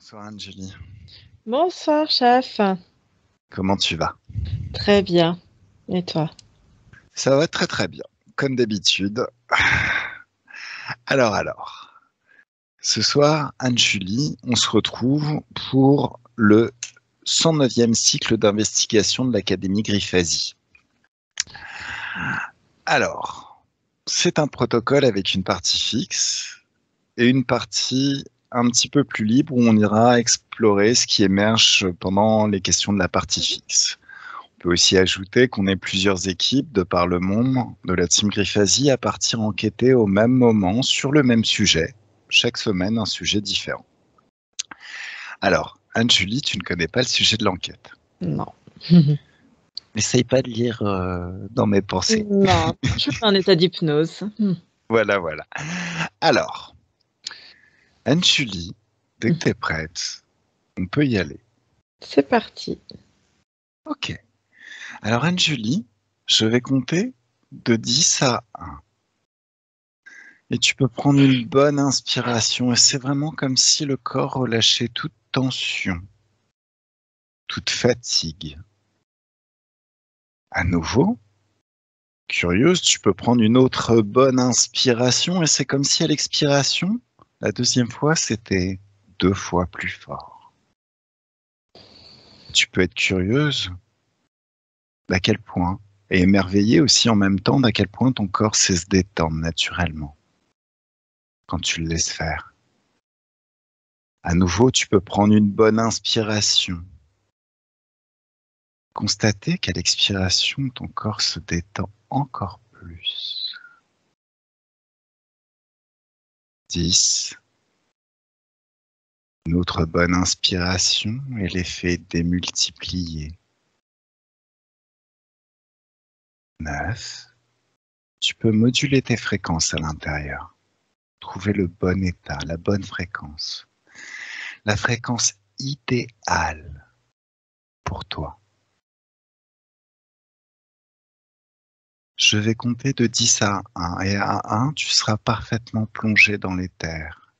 Bonsoir Anjali, Bonsoir, chef. comment tu vas? Très bien. Et toi? Ça va très très bien, comme d'habitude. Alors, ce soir, Anjali, on se retrouve pour le 109e cycle d'investigation de l'Académie Grifasi. Alors, c'est un protocole avec une partie fixe et une partie un petit peu plus libre où on ira explorer ce qui émerge pendant les questions de la partie fixe. On peut aussi ajouter qu'on est plusieurs équipes de par le monde de la team Grifasi à partir enquêter au même moment sur le même sujet, chaque semaine un sujet différent. Alors, Anne-Julie, tu ne connais pas le sujet de l'enquête. Non. N'essaye pas de lire dans mes pensées. Non, je suis en état d'hypnose. Voilà. Alors, Anne-Julie, dès que tu es prête, on peut y aller. C'est parti. Ok. Alors, Anne-Julie, je vais compter de 10 à 1. Et tu peux prendre une bonne inspiration. Et c'est vraiment comme si le corps relâchait toute tension, toute fatigue. À nouveau, curieuse, tu peux prendre une autre bonne inspiration. Et c'est comme si à l'expiration, la deuxième fois, c'était 2 fois plus fort. Tu peux être curieuse d'à quel point, et émerveillée aussi en même temps d'à quel point ton corps sait se détendre naturellement quand tu le laisses faire. À nouveau, tu peux prendre une bonne inspiration. Constatez qu'à l'expiration, ton corps se détend encore plus. 10. Une autre bonne inspiration et l'effet démultiplié. 9. Tu peux moduler tes fréquences à l'intérieur. Trouver le bon état, la bonne fréquence. La fréquence idéale pour toi. Je vais compter de 10 à 1 et à 1, tu seras parfaitement plongé dans l'éther,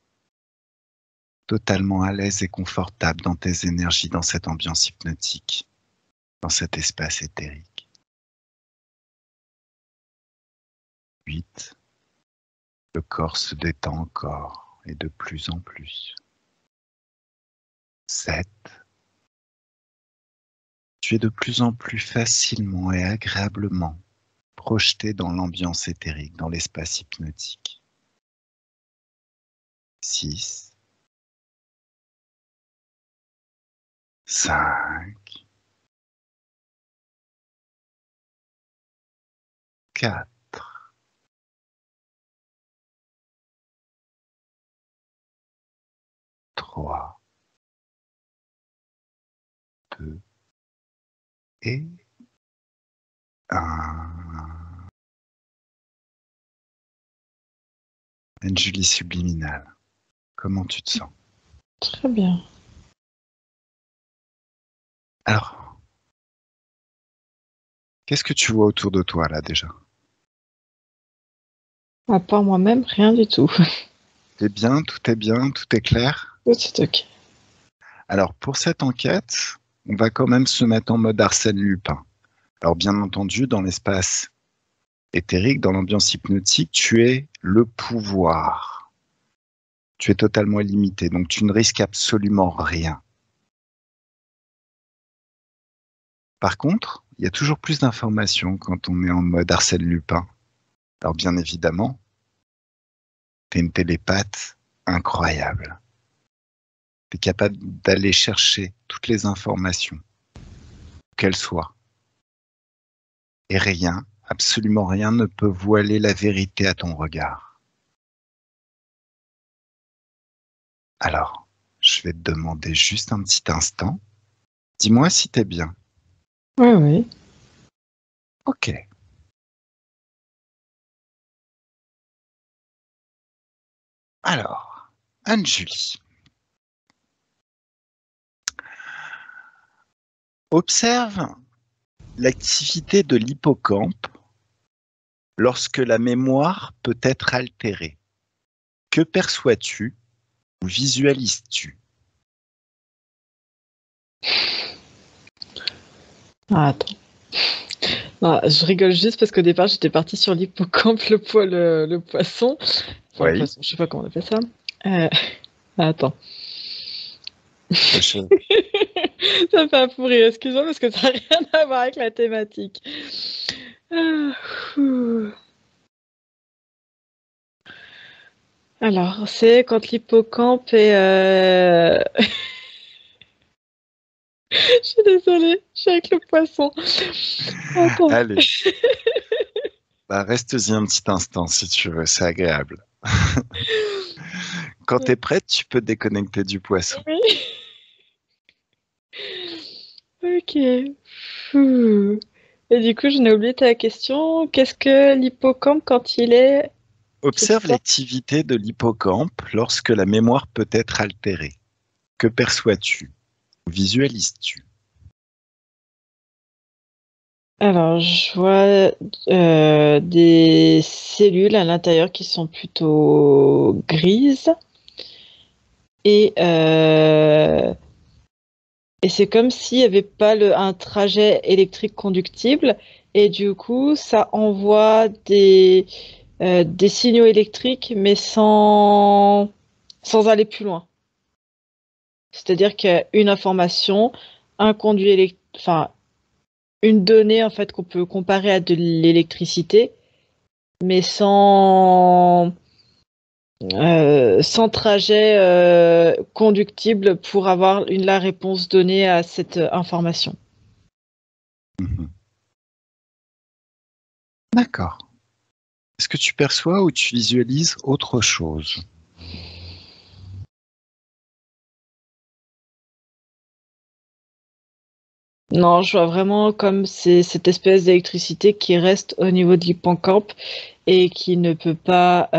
totalement à l'aise et confortable dans tes énergies, dans cette ambiance hypnotique, dans cet espace éthérique. 8. Le corps se détend encore et de plus en plus. 7. Tu es de plus en plus facilement et agréablement projeté dans l'ambiance éthérique, dans l'espace hypnotique. 6. 5. 4. 3. 2. Et 1. Une Julie subliminale. Comment tu te sens? Très bien. Alors, qu'est-ce que tu vois autour de toi là déjà? À part moi-même, rien du tout. T'es bien, tout est clair? Tout est ok. Alors, pour cette enquête, on va quand même se mettre en mode Arsène Lupin. Alors, bien entendu, dans l'espace éthérique, dans l'ambiance hypnotique, tu es le pouvoir. Tu es totalement illimité, donc tu ne risques absolument rien. Par contre, il y a toujours plus d'informations quand on est en mode Arsène Lupin. Alors, bien évidemment, tu es une télépathe incroyable. Tu es capable d'aller chercher toutes les informations, qu'elles soient. Et rien, absolument rien ne peut voiler la vérité à ton regard. Alors, je vais te demander juste un petit instant. Dis-moi si t'es bien. Oui, oui. Ok. Alors, Anne-Julie, observe l'activité de l'hippocampe lorsque la mémoire peut être altérée. Que perçois-tu ou visualises-tu? Ah, attends. Non, je rigole juste parce qu'au départ, j'étais partie sur l'hippocampe, le poisson. Enfin, le Oui. poisson, je sais pas comment on appelle ça. Euh, attends. Je- Ça me fait un fou rire, excuse-moi, parce que ça n'a rien à voir avec la thématique. Ah, ouh. Alors, c'est quand l'hippocampe est... Je suis désolée, je suis avec le poisson. Attends. Allez, bah, reste-y un petit instant si tu veux, c'est agréable. Quand tu es prête, tu peux te déconnecter du poisson. Oui. Ok. Ouh. Et du coup, je n'ai oublié ta question. Qu'est-ce que l'hippocampe quand il est... C'était Observe ça? l'activité de l'hippocampe lorsque la mémoire peut être altérée. Que perçois-tu? Visualises-tu? Alors, je vois des cellules à l'intérieur qui sont plutôt grises et, euh, et c'est comme s'il n'y avait pas un trajet électrique conductible et du coup, ça envoie des signaux électriques mais sans aller plus loin. C'est-à-dire qu'il y a une information, un conduit enfin, une donnée en fait qu'on peut comparer à de l'électricité mais sans trajet conductible pour avoir la réponse donnée à cette information. Mhm. D'accord. Est-ce que tu perçois ou tu visualises autre chose? Non, je vois vraiment comme c'est cette espèce d'électricité qui reste au niveau de l'hippocampe et qui ne peut pas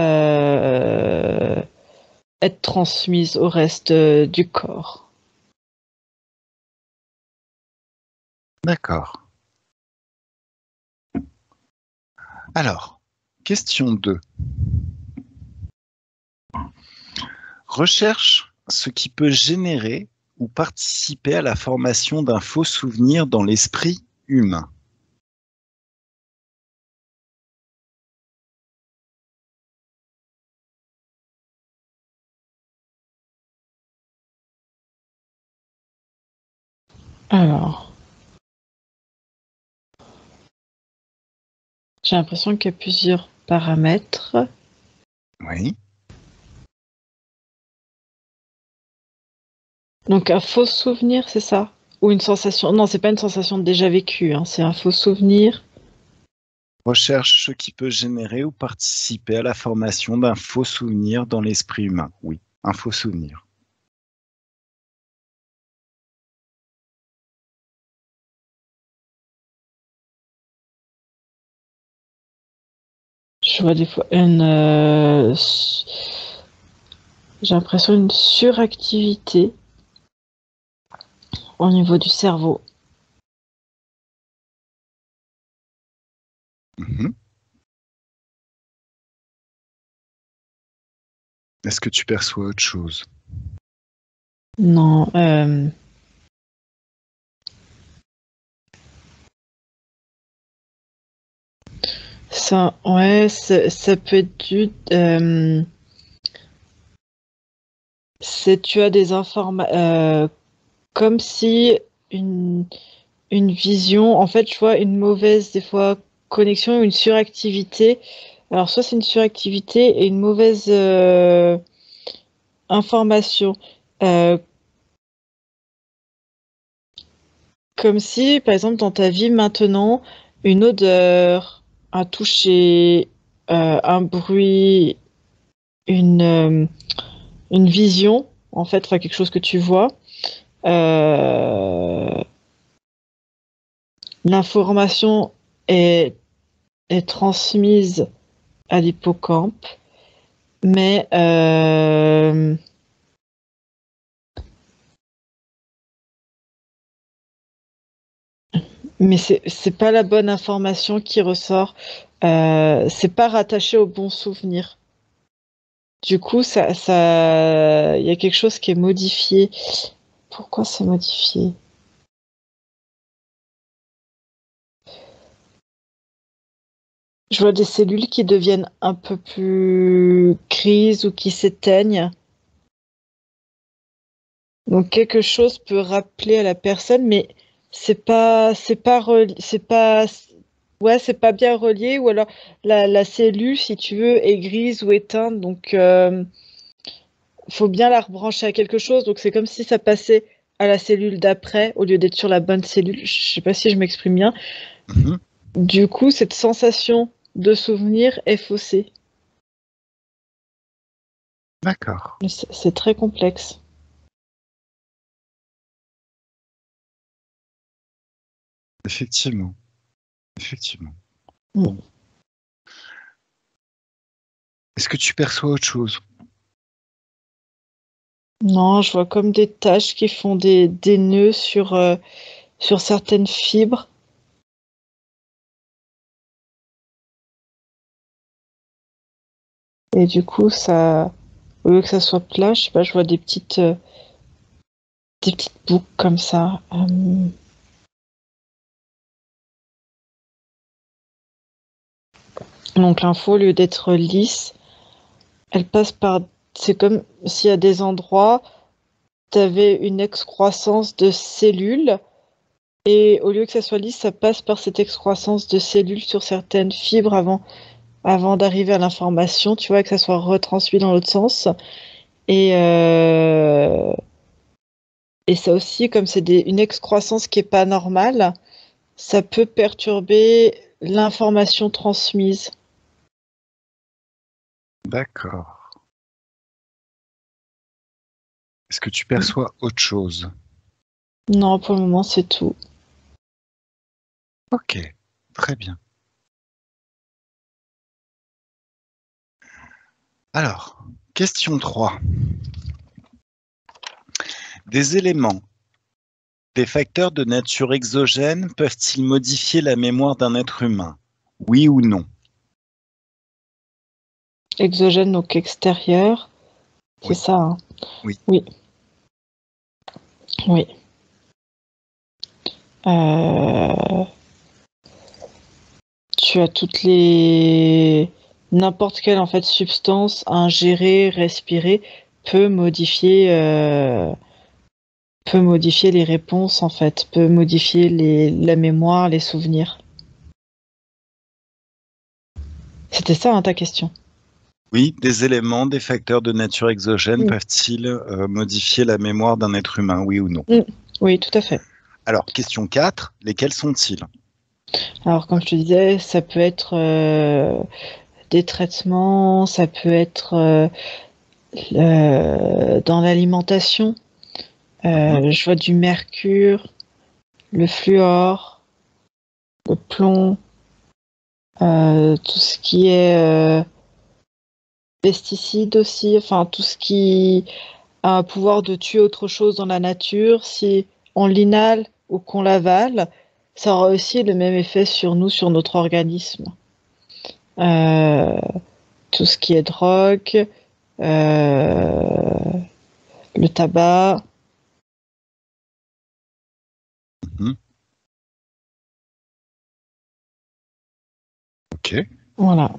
être transmise au reste du corps. D'accord. Alors, question 2. Recherche ce qui peut générer ou participer à la formation d'un faux souvenir dans l'esprit humain. Alors, j'ai l'impression qu'il y a plusieurs paramètres. Oui. Donc un faux souvenir, c'est ça? Ou une sensation? Non, c'est pas une sensation déjà vécue, hein, c'est un faux souvenir. Recherche ce qui peut générer ou participer à la formation d'un faux souvenir dans l'esprit humain. Oui, un faux souvenir. Je vois des fois j'ai l'impression une suractivité au niveau du cerveau. Mhm. Est-ce que tu perçois autre chose? Non, ça, ouais, ça peut être dû. Tu as des informations comme si une, une vision, en fait, je vois une mauvaise, des fois, connexion, une suractivité. Alors, soit c'est une suractivité et une mauvaise information. Euh, Comme si, par exemple, dans ta vie maintenant, une odeur, un toucher, un bruit, une, euh, une vision, en fait, enfin quelque chose que tu vois, euh, l'information est, est transmise à l'hippocampe, mais mais c'est pas la bonne information qui ressort. C'est pas rattaché au bon souvenir. Du coup, il y a quelque chose qui est modifié. Pourquoi c'est modifié? Je vois des cellules qui deviennent un peu plus grises ou qui s'éteignent. Donc quelque chose peut rappeler à la personne, mais c'est pas bien relié, ou alors la cellule, si tu veux, est grise ou éteinte, donc faut bien la rebrancher à quelque chose. Donc c'est comme si ça passait à la cellule d'après au lieu d'être sur la bonne cellule. Je sais pas si je m'exprime bien. Mhm. Du coup, cette sensation de souvenir est faussée. D'accord. C'est très complexe. Effectivement. Effectivement. Mm. Est-ce que tu perçois autre chose? Non, je vois comme des taches qui font des nœuds sur certaines fibres. Et du coup, au lieu que ça soit plat, je sais pas, je vois des petites boucles comme ça. Donc l'info, au lieu d'être lisse, elle passe par. C'est comme s'il y a des endroits, tu avais une excroissance de cellules, et au lieu que ça soit lisse, ça passe par cette excroissance de cellules sur certaines fibres avant d'arriver à l'information, tu vois, que ça soit retransmis dans l'autre sens. Et, euh, et ça aussi, comme c'est une excroissance qui est pas normale, ça peut perturber l'information transmise. D'accord. Est-ce que tu perçois autre chose? Non, pour le moment, c'est tout. Ok, très bien. Alors, question 3. Des éléments, des facteurs de nature exogène peuvent-ils modifier la mémoire d'un être humain? Oui ou non? Exogène, donc extérieur, c'est Oui, ça, hein. oui. Oui, oui. Euh, Tu as n'importe quelle en fait substance ingérée, respirée peut modifier les réponses en fait, peut modifier la mémoire, les souvenirs. C'était ça, hein, ta question. Oui, des éléments, des facteurs de nature exogène Mm. peuvent-ils modifier la mémoire d'un être humain? Oui ou non? Mm. Oui, tout à fait. Alors, question 4. Lesquels sont-ils? Alors, comme je te disais, ça peut être des traitements, ça peut être dans l'alimentation. Mhm, Je vois du mercure, le fluor, le plomb, tout ce qui est pesticides aussi, enfin tout ce qui a un pouvoir de tuer autre chose dans la nature, si on l'inhale ou qu'on l'avale, ça aura aussi le même effet sur nous, sur notre organisme. Euh, Tout ce qui est drogue, euh, le tabac, mhm. Ok, voilà.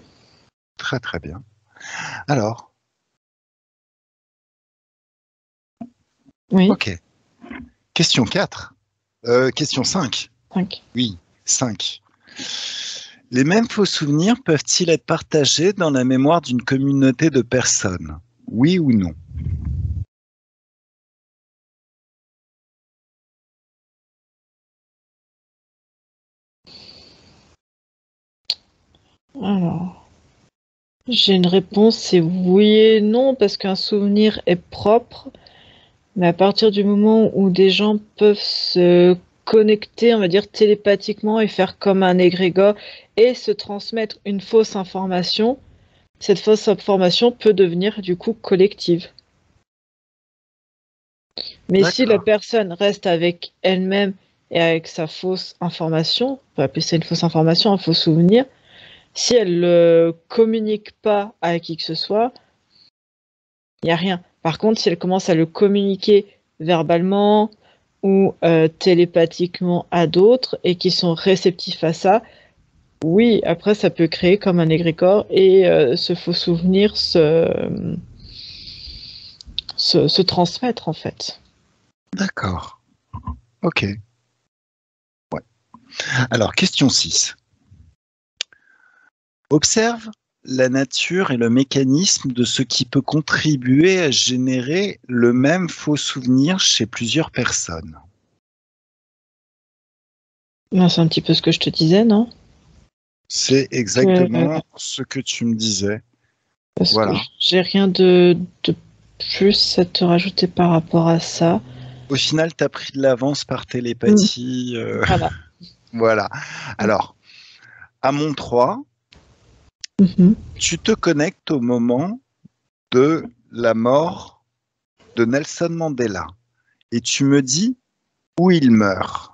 très très bien. Alors, Oui, ok. Question 4. Question 5. 5. Oui, 5. Les mêmes faux souvenirs peuvent-ils être partagés dans la mémoire d'une communauté de personnes? Oui ou non? Alors, j'ai une réponse, c'est oui et non, parce qu'un souvenir est propre. Mais à partir du moment où des gens peuvent se connecter, on va dire télépathiquement et faire comme un égrégore et se transmettre une fausse information, cette fausse information peut devenir du coup collective. Mais si la D'accord. personne reste avec elle-même et avec sa fausse information, on peut appeler ça une fausse information, un faux souvenir, si elle ne communique pas à qui que ce soit, il n'y a rien. Par contre, si elle commence à le communiquer verbalement ou télépathiquement à d'autres et qui sont réceptifs à ça, Oui, après, ça peut créer comme un égrégore et ce faux souvenir se transmettre, en fait. D'accord. Ok. Ouais. Alors, question 6. Observe la nature et le mécanisme de ce qui peut contribuer à générer le même faux souvenir chez plusieurs personnes. Ben, c'est un petit peu ce que je te disais, non? C'est Que, exactement ce que tu me disais. parce que Voilà. j'ai rien de plus à te rajouter par rapport à ça. Au final, tu as pris de l'avance par Mm. télépathie. Voilà. Voilà. Alors, à mon 3, Mhm. tu te connectes au moment de la mort de Nelson Mandela et tu me dis où il meurt.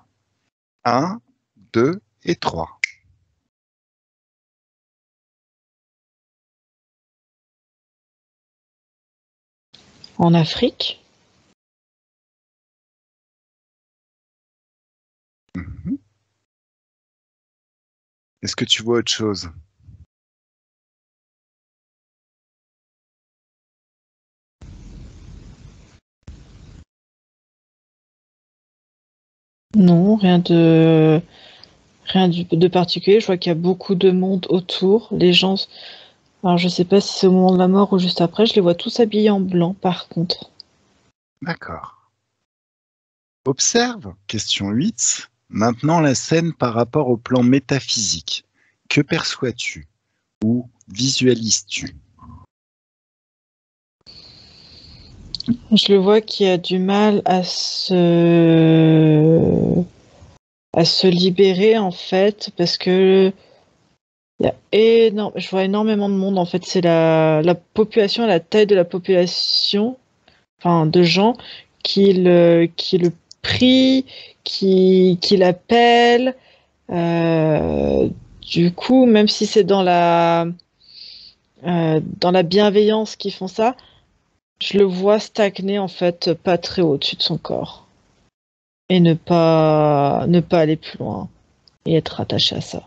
1, 2 et 3. En Afrique? Mhm. Est-ce que tu vois autre chose? Non, rien de particulier. Je vois qu'il y a beaucoup de monde autour. Les gens, alors je sais pas si c'est au moment de la mort ou juste après, je les vois tous habillés en blanc par contre. D'accord. Observe, question 8. Maintenant la scène par rapport au plan métaphysique. Que perçois-tu ou visualises-tu? Je le vois qui a du mal à se libérer en fait parce que je vois énormément de monde en fait. C'est la population, la taille de la population, enfin de gens qui le prient, qui l'appellent. Euh, du coup, même si c'est dans la bienveillance qu'ils font ça, je le vois stagner en fait, pas très au-dessus de son corps et ne pas aller plus loin et être attaché à ça.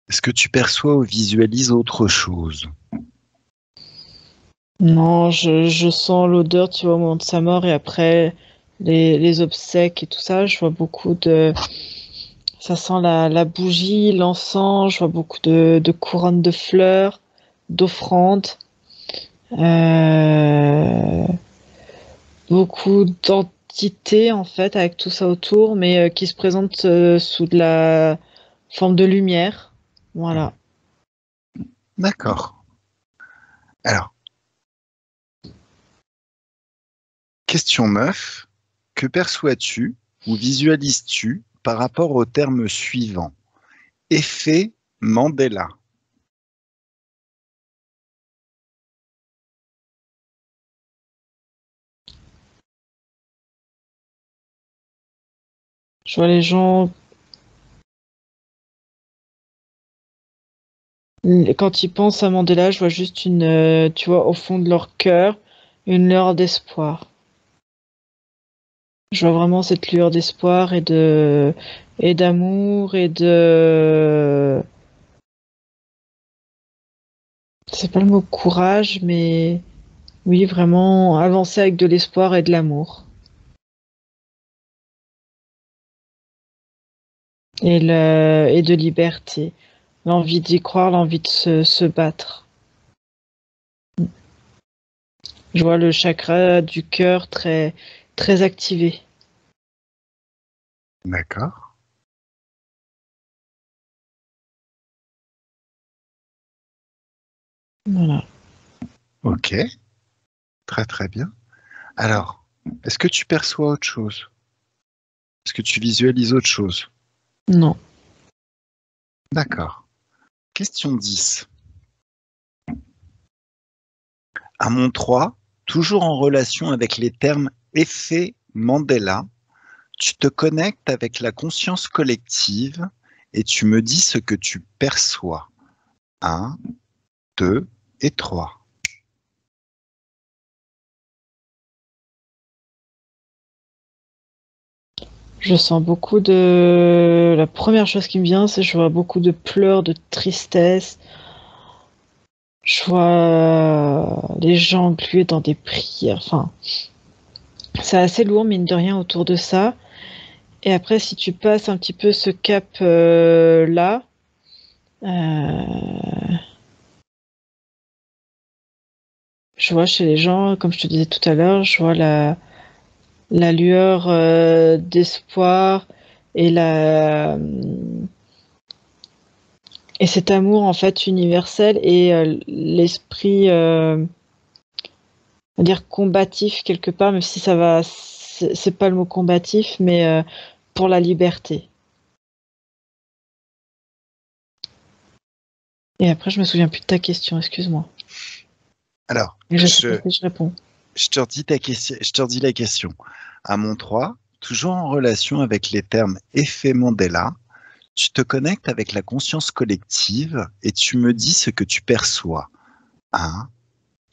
Est-ce que tu perçois ou visualises autre chose? Non, je sens l'odeur, tu vois, au moment de sa mort et après les obsèques et tout ça, je vois beaucoup de. Ça sent la bougie, l'encens, je vois beaucoup de couronnes de fleurs, d'offrandes, euh, beaucoup d'entités en fait avec tout ça autour, mais qui se présentent sous de la forme de lumière. Voilà. D'accord. Alors, question 9. Que perçois-tu ou visualises-tu par rapport au terme suivant? Effet Mandela. Je vois les gens, quand ils pensent à Mandela, je vois juste tu vois, au fond de leur cœur, une lueur d'espoir. Je vois vraiment cette lueur d'espoir et d'amour et c'est pas le mot courage, mais oui, vraiment avancer avec de l'espoir et de l'amour. Et de liberté. L'envie d'y croire, l'envie de se battre. Je vois le chakra du cœur très activé. D'accord. Voilà. Ok. Très très bien. Alors, est-ce que tu perçois autre chose? Est-ce que tu visualises autre chose? Non. D'accord. Question 10. À mon 3, toujours en relation avec les termes effet Mandela, tu te connectes avec la conscience collective et tu me dis ce que tu perçois. 1, 2 et 3. Je sens beaucoup de... La première chose qui me vient, c'est que je vois beaucoup de pleurs, de tristesse. Je vois les gens englués dans des prières. Enfin, c'est assez lourd, mine de rien, autour de ça. Et après, si tu passes un petit peu ce cap là, je vois chez les gens, comme je te disais tout à l'heure, je vois la lueur d'espoir et et cet amour en fait universel et l'esprit on va dire combatif quelque part, même si ça va, c'est pas le mot combatif, mais pour la liberté. Et après, je me souviens plus de ta question, excuse-moi. Alors, Et je sais pas si je réponds. je te redis je te redis la question. À mon 3, toujours en relation avec les termes effet Mandela, tu te connectes avec la conscience collective et tu me dis ce que tu perçois. 1,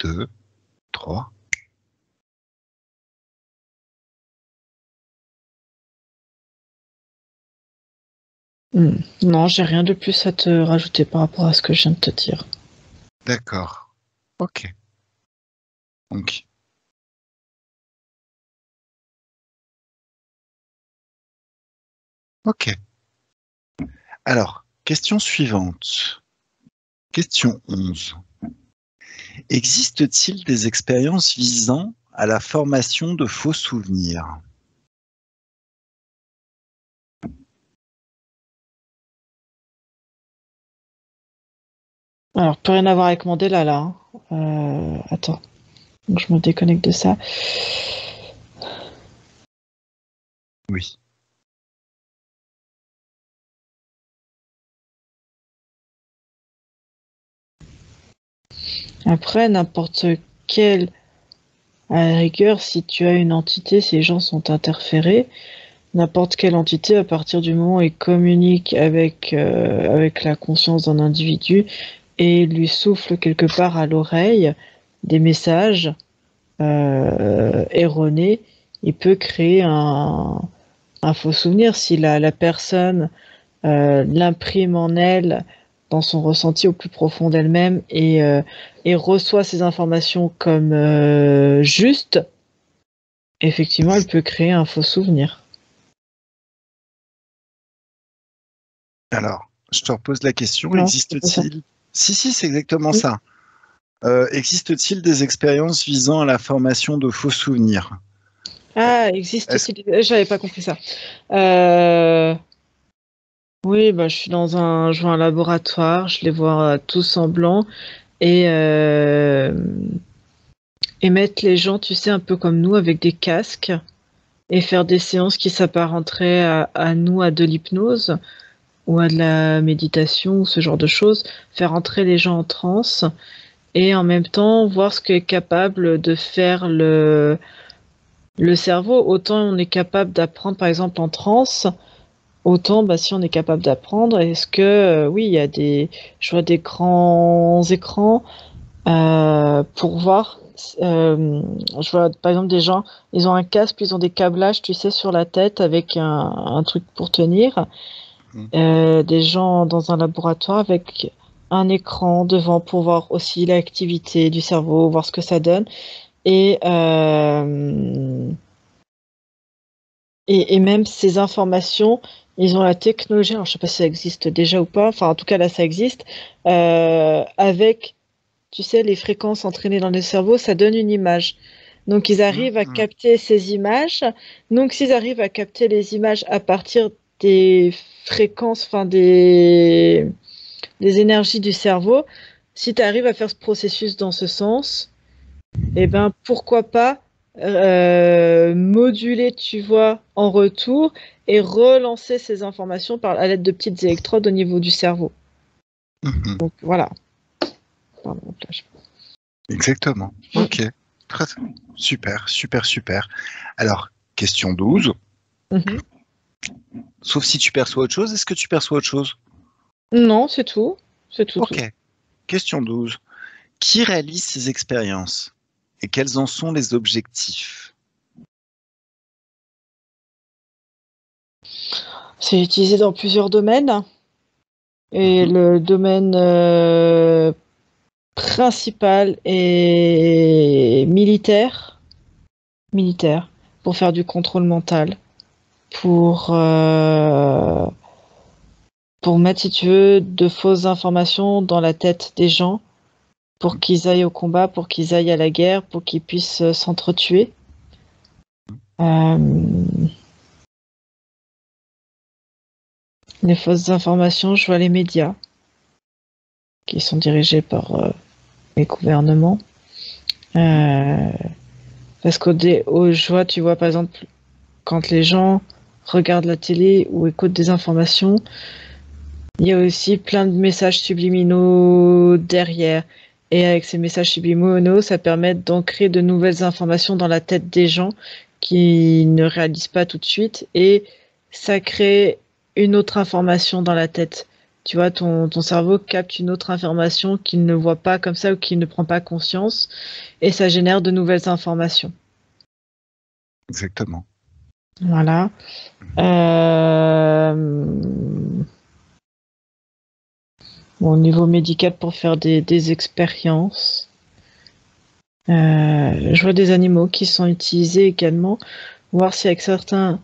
2, 3. Non, j'ai rien de plus à te rajouter par rapport à ce que je viens de te dire. D'accord. Ok. Donc, ok. Alors, question suivante. Question 11. Existe-t-il des expériences visant à la formation de faux souvenirs? Alors, plus rien à voir avec Mandela là. Attends, donc je me déconnecte de ça. Oui. Après, n'importe quel, à la rigueur, si tu as une entité, si les gens sont interférés, n'importe quelle entité, à partir du moment où il communique avec la conscience d'un individu et lui souffle quelque part à l'oreille des messages erronés, il peut créer un faux souvenir si la personne l'imprime en elle dans son ressenti au plus profond d'elle-même et reçoit ces informations comme justes, effectivement, elle peut créer un faux souvenir. Alors, je te repose la question. Non, c'est pas ça. Existe-t-il... Si, si, c'est exactement ça. Existe-t-il des expériences visant à la formation de faux souvenirs? Ah, Est-ce... existe-t-il... J'avais pas compris ça. Euh, Oui, bah, je vois un laboratoire, je les vois tous en blanc et mettre les gens, tu sais, un peu comme nous, avec des casques et faire des séances qui s'apparenteraient à nous, à de l'hypnose ou à de la méditation ou ce genre de choses, faire entrer les gens en transe et en même temps voir ce qu'est capable de faire le cerveau. Autant on est capable d'apprendre, par exemple, en transe, autant, bah, si on est capable d'apprendre, est-ce que, oui, il y a je vois des grands écrans pour voir. Je vois par exemple des gens, ils ont un casque, puis ils ont des câblages, tu sais, sur la tête avec un truc pour tenir. Des gens dans un laboratoire avec un écran devant pour voir aussi l'activité du cerveau, voir ce que ça donne. Et, euh, et même ces informations, ils ont la technologie, alors je sais pas si ça existe déjà ou pas, enfin en tout cas là ça existe, avec, tu sais, les fréquences entraînées dans le cerveau, ça donne une image. Donc ils arrivent à Mhm. capter ces images. Donc s'ils arrivent à capter les images à partir des fréquences, enfin des énergies du cerveau, si tu arrives à faire ce processus dans ce sens, eh ben pourquoi pas moduler, tu vois, en retour et relancer ces informations à l'aide de petites électrodes au niveau du cerveau. Mhm. Donc voilà. Pardon, là, Exactement. Mm. Ok. Très, super, super, super. Alors, question 12. Mhm. Sauf si tu perçois autre chose, est-ce que tu perçois autre chose? Non, c'est tout. C'est tout, tout. Ok. Question 12. Qui réalise ces expériences et quels en sont les objectifs? C'est utilisé dans plusieurs domaines. Et le domaine principal est militaire, pour faire du contrôle mental, pour mettre, si tu veux, de fausses informations dans la tête des gens, pour qu'ils aillent au combat, pour qu'ils aillent à la guerre, pour qu'ils puissent s'entretuer. Les fausses informations, je vois les médias, qui sont dirigés par les gouvernements. Parce je vois, tu vois, par exemple, quand les gens regardent la télé ou écoutent des informations, il y a aussi plein de messages subliminaux derrière. Et avec ces messages subliminaux, ça permet d'ancrer de nouvelles informations dans la tête des gens qui ne réalisent pas tout de suite. Et ça crée une autre information dans la tête. Tu vois, ton cerveau capte une autre information qu'il ne voit pas comme ça ou qu'il ne prend pas conscience. Et ça génère de nouvelles informations. Exactement. Voilà. Au niveau médical, pour faire des expériences. Je vois des animaux qui sont utilisés également. Voir si avec certains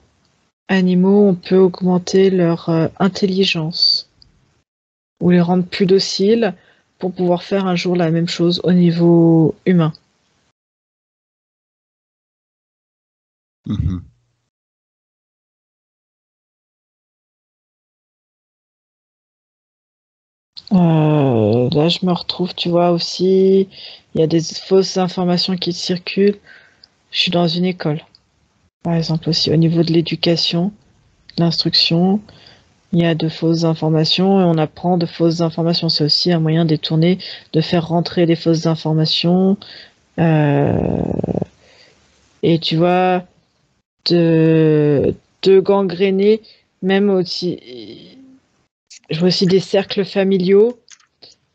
animaux, on peut augmenter leur intelligence ou les rendre plus dociles pour pouvoir faire un jour la même chose au niveau humain. Mmh. Là, je me retrouve, tu vois, aussi, il y a des fausses informations qui circulent. Je suis dans une école, par exemple, aussi au niveau de l'éducation, de l'instruction. Il y a de fausses informations et on apprend de fausses informations. C'est aussi un moyen détourné de faire rentrer les fausses informations. Et tu vois, de gangréner, même aussi, je vois aussi des cercles familiaux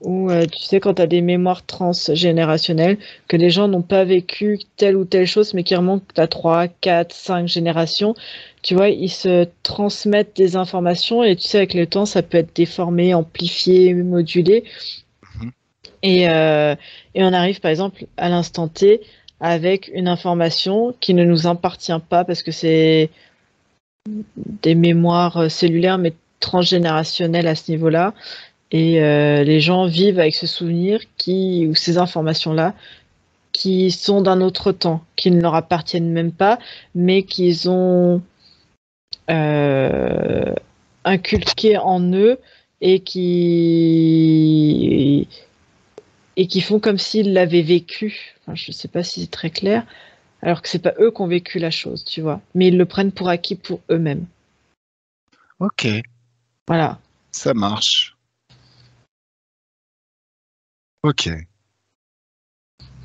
où, tu sais, quand tu as des mémoires transgénérationnelles, que les gens n'ont pas vécu telle ou telle chose, mais qui remontent à 3, 4, 5 générations, tu vois, ils se transmettent des informations et tu sais, avec le temps, ça peut être déformé, amplifié, modulé. Mmh. Et on arrive, par exemple, à l'instant T avec une information qui ne nous appartient pas parce que c'est des mémoires cellulaires, mais transgénérationnelles à ce niveau-là. Et les gens vivent avec ce souvenir ou ces informations-là qui sont d'un autre temps, qui ne leur appartiennent même pas, mais qu'ils ont inculqué en eux et qui font comme s'ils l'avaient vécu. Enfin, je ne sais pas si c'est très clair, alors que c'est pas eux qui ont vécu la chose, tu vois. Mais ils le prennent pour acquis pour eux-mêmes. Ok, Voilà. ça marche. Ok,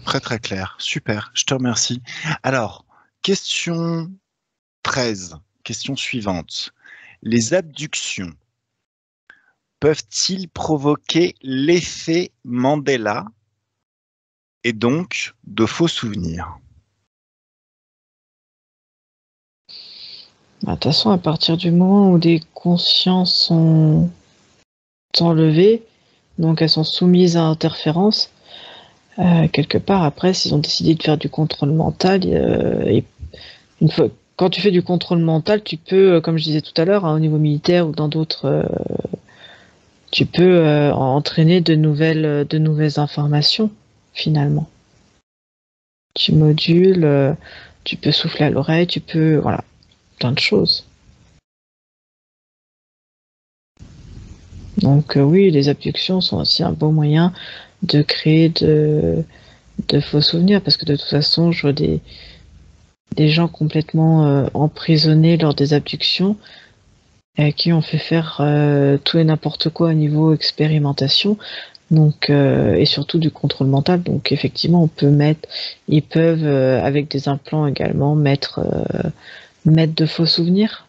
très très clair. Super, je te remercie. Alors, question 13, question suivante. Les abductions peuvent-ils provoquer l'effet Mandela et donc de faux souvenirs? Bah, de toute façon, à partir du moment où des consciences sont enlevées, donc elles sont soumises à interférence, quelque part après, s'ils ont décidé de faire du contrôle mental, et une fois, quand tu fais du contrôle mental, tu peux, comme je disais tout à l'heure, hein, au niveau militaire ou dans d'autres, tu peux entraîner de nouvelles informations, finalement. Tu modules, tu peux souffler à l'oreille, tu peux, voilà, plein de choses. Donc oui, les abductions sont aussi un bon moyen de créer de faux souvenirs, parce que de toute façon, je vois des gens complètement emprisonnés lors des abductions, qui ont fait faire tout et n'importe quoi au niveau expérimentation, donc et surtout du contrôle mental. Donc effectivement, ils peuvent avec des implants également mettre de faux souvenirs,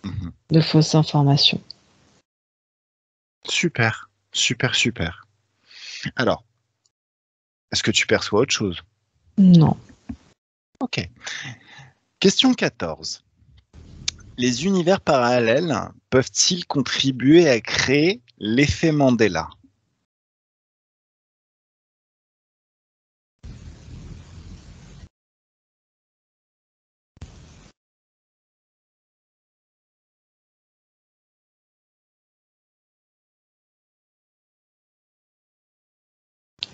Mhm. de fausses informations. Super, super, super. Alors, est-ce que tu perçois autre chose? Non. Ok. Question 14. Les univers parallèles peuvent-ils contribuer à créer l'effet Mandela?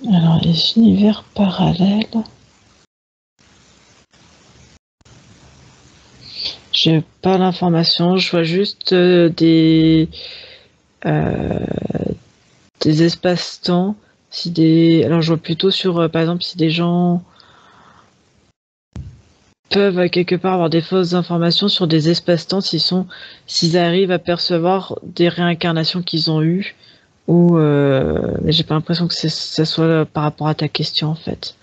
Alors, les univers parallèles. J'ai pas l'information, je vois juste des espaces-temps. Alors, je vois plutôt sur, par exemple, si des gens peuvent quelque part avoir des fausses informations sur des espaces-temps s'ils arrivent à percevoir des réincarnations qu'ils ont eues ou mais j'ai pas l'impression que ça soit par rapport à ta question en fait.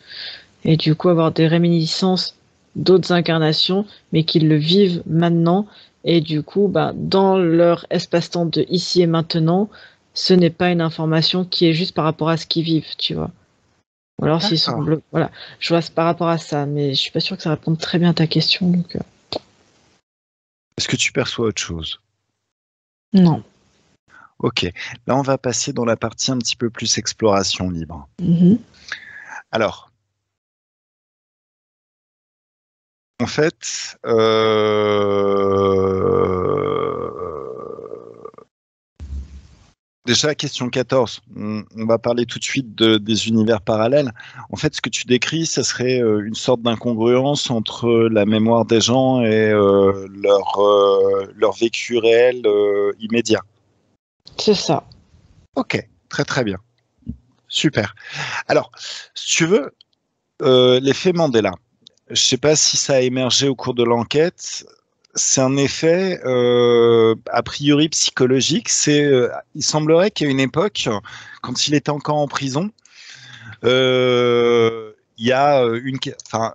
Et du coup avoir des réminiscences d'autres incarnations mais qu'ils le vivent maintenant et du coup dans leur espace-temps de ici et maintenant, ce n'est pas une information qui est juste par rapport à ce qu'ils vivent, tu vois. Ou alors s'ils sont bleus. Voilà, je vois par rapport à ça, mais je suis pas sûre que ça réponde très bien à ta question. Donc, Est-ce que tu perçois autre chose? non. Ok, là on va passer dans la partie un petit peu plus exploration libre. Alors, en fait, déjà, question 14, on va parler tout de suite des univers parallèles. En fait, ce que tu décris, ça serait une sorte d'incongruence entre la mémoire des gens et leur vécu réel immédiat. C'est ça. Ok, très très bien. Super. Alors, si tu veux, l'effet Mandela, je ne sais pas si ça a émergé au cours de l'enquête. C'est un effet a priori psychologique. Il semblerait qu'à une époque, quand il était encore en prison, il y a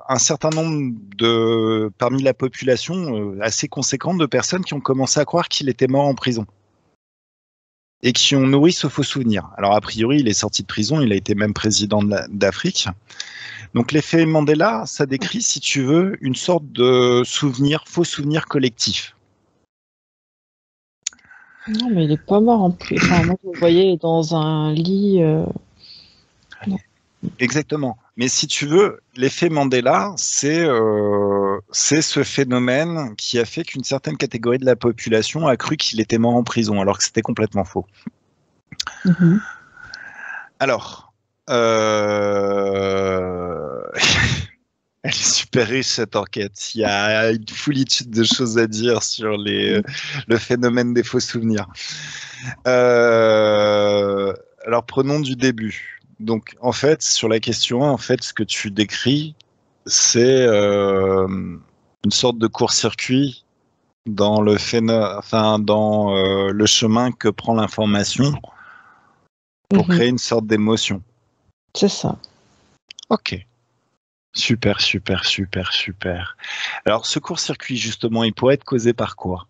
un certain nombre parmi la population assez conséquente de personnes qui ont commencé à croire qu'il était mort en prison et qui ont nourri ce faux souvenir. Alors a priori, il est sorti de prison, il a été même président d'Afrique. Donc l'effet Mandela, ça décrit, si tu veux, une sorte de faux souvenir collectif. Non, mais il est pas mort en plus. Enfin, moi, je le voyais dans un lit. Exactement. Mais si tu veux, l'effet Mandela, c'est ce phénomène qui a fait qu'une certaine catégorie de la population a cru qu'il était mort en prison, alors que c'était complètement faux. Alors, elle est super riche cette enquête. Il y a une foulitude de choses à dire sur le phénomène des faux souvenirs. Alors prenons du début. Donc en fait, sur la question 1, en fait, ce que tu décris, c'est une sorte de court-circuit dans le chemin que prend l'information pour créer une sorte d'émotion. C'est ça. Ok. Super, super, super, super. Alors, ce court-circuit, justement, il pourrait être causé par quoi?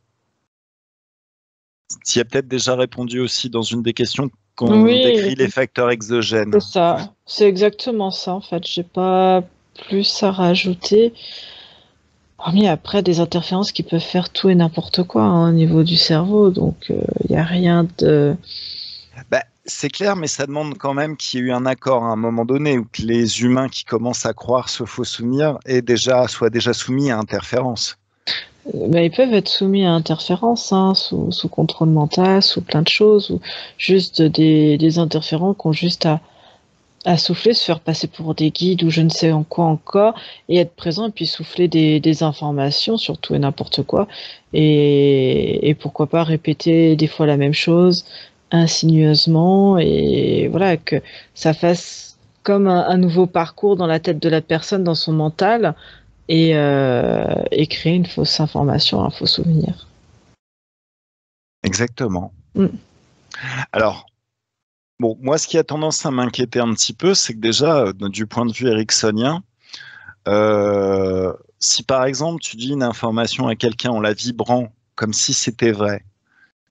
Tu y as peut-être déjà répondu aussi dans une des questions qu'on décrit les facteurs exogènes. C'est ça. C'est exactement ça, en fait. J'ai pas plus à rajouter. Hormis après des interférences qui peuvent faire tout et n'importe quoi au niveau du cerveau. Donc, il n'y a rien de... C'est clair, mais ça demande quand même qu'il y ait eu un accord à un moment donné où que les humains qui commencent à croire ce faux souvenir soient déjà soumis à interférence. Ils peuvent être soumis à interférence, hein, sous contrôle mental, sous plein de choses, ou juste des interférents qui ont juste à souffler, se faire passer pour des guides ou je ne sais en quoi encore, et être présent et puis souffler des informations sur tout et n'importe quoi, et pourquoi pas répéter des fois la même chose insinueusement, et voilà, que ça fasse comme un nouveau parcours dans la tête de la personne, dans son mental, et créer une fausse information, un faux souvenir. Exactement. Alors, bon, moi, ce qui a tendance à m'inquiéter un petit peu, c'est que déjà, du point de vue ericksonien, si par exemple tu dis une information à quelqu'un en la vibrant comme si c'était vrai,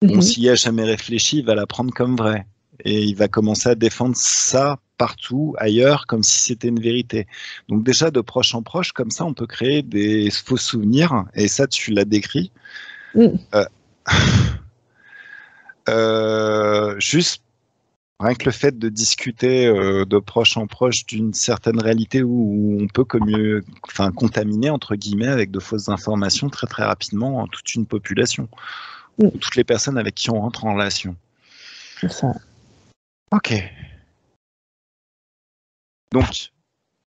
on s'y a jamais réfléchi, il va la prendre comme vrai. Et il va commencer à défendre ça partout, ailleurs, comme si c'était une vérité. Donc déjà, de proche en proche, comme ça, on peut créer des faux souvenirs, et ça, tu l'as décrit. Mm. Euh, juste, rien que le fait de discuter de proche en proche d'une certaine réalité où on peut enfin, contaminer, entre guillemets, avec de fausses informations très très rapidement toute une population, Mm. ou toutes les personnes avec qui on rentre en relation. C'est ça. Ok. Donc,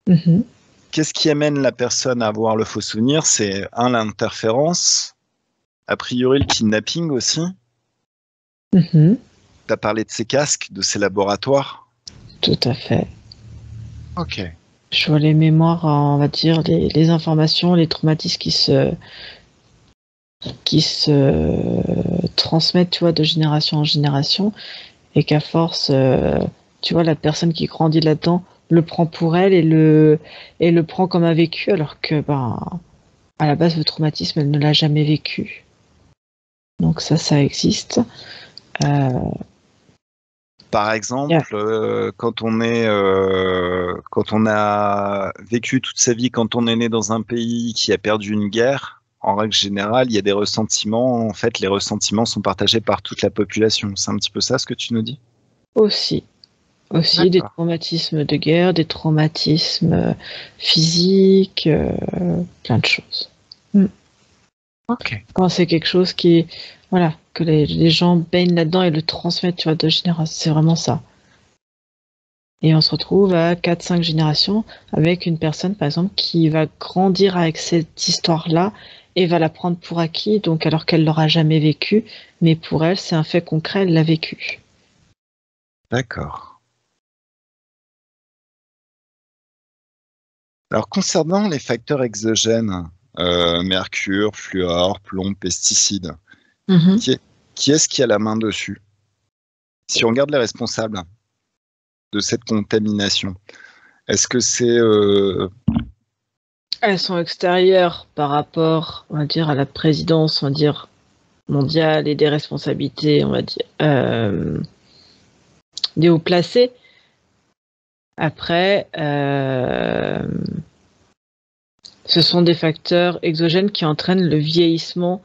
Mhm. qu'est-ce qui amène la personne à avoir le faux souvenir? C'est l'interférence, a priori le kidnapping aussi. Mhm. Tu as parlé de ces casques, de ces laboratoires. Tout à fait. Ok. Je vois les mémoires, on va dire, les informations, les traumatismes qui se transmettent, tu vois, de génération en génération, et qu'à force, tu vois, la personne qui grandit là-dedans le prend pour elle et le prend comme un vécu, alors que, ben, à la base, le traumatisme, elle ne l'a jamais vécu. Donc ça existe. Euh, Par yeah. exemple, quand on a vécu toute sa vie, quand on est né dans un pays qui a perdu une guerre, en règle générale, il y a des ressentiments. En fait, les ressentiments sont partagés par toute la population. C'est un petit peu ça ce que tu nous dis? Aussi. Aussi des D'accord. traumatismes de guerre, des traumatismes physiques, plein de choses. Mm. Ok. Quand c'est quelque chose qui, voilà, que les gens baignent là-dedans et le transmettent, tu vois, de génération, c'est vraiment ça. Et on se retrouve à 4-5 générations avec une personne, par exemple, qui va grandir avec cette histoire-là et va la prendre pour acquis, donc alors qu'elle l'aura jamais vécu, mais pour elle, c'est un fait concret, elle l'a vécu. D'accord. Alors, concernant les facteurs exogènes, mercure, fluor, plomb, pesticides, Mhm. qui est, qui est-ce qui a la main dessus? Si on regarde les responsables de cette contamination, est-ce que c'est Elles sont extérieures par rapport, on va dire, à la présidence, on va dire, mondiale et des responsabilités, on va dire, des hauts placés. Après, ce sont des facteurs exogènes qui entraînent le vieillissement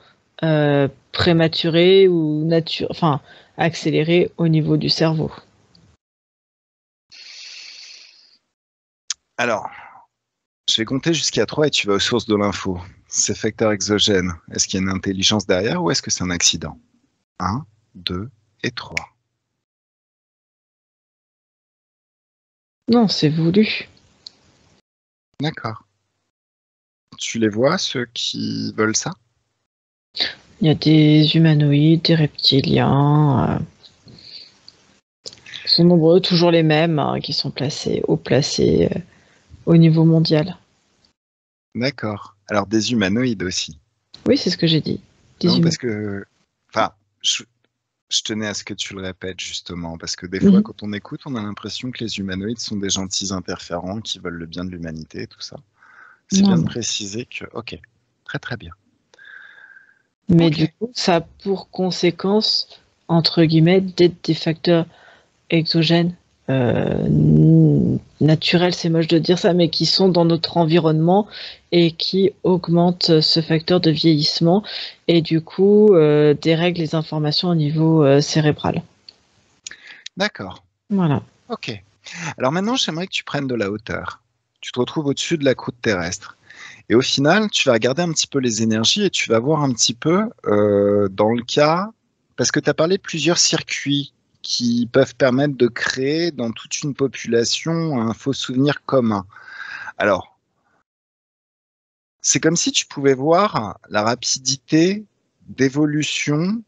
prématuré ou enfin accéléré au niveau du cerveau. alors, je vais compter jusqu'à 3 et tu vas aux sources de l'info. Ces facteurs exogènes, est-ce qu'il y a une intelligence derrière ou est-ce que c'est un accident? Un, 2 et 3. Non, c'est voulu. D'accord. Tu les vois, ceux qui veulent ça? Il y a des humanoïdes, des reptiliens. Ils sont nombreux, toujours les mêmes, hein, qui sont haut placés au niveau mondial. D'accord. Alors, des humanoïdes aussi. Oui, c'est ce que j'ai dit. Des Non, humains. parce que, enfin, je tenais à ce que tu le répètes justement, parce que des fois, Mhm. quand on écoute, on a l'impression que les humanoïdes sont des gentils interférents qui veulent le bien de l'humanité et tout ça. C'est Non, bien de non. préciser que, ok, très très bien. Mais Ok, du coup, ça a pour conséquence, entre guillemets, d'être des facteurs exogènes, naturels, c'est moche de dire ça, mais qui sont dans notre environnement et qui augmentent ce facteur de vieillissement et du coup dérèglent les informations au niveau cérébral. d'accord. Voilà. Ok. Alors maintenant, j'aimerais que tu prennes de la hauteur. Tu te retrouves au-dessus de la croûte terrestre. Et au final, tu vas regarder un petit peu les énergies et tu vas voir un petit peu dans le cas, parce que tu as parlé de plusieurs circuits qui peuvent permettre de créer dans toute une population un faux souvenir commun. Alors, c'est comme si tu pouvais voir la rapidité d'évolution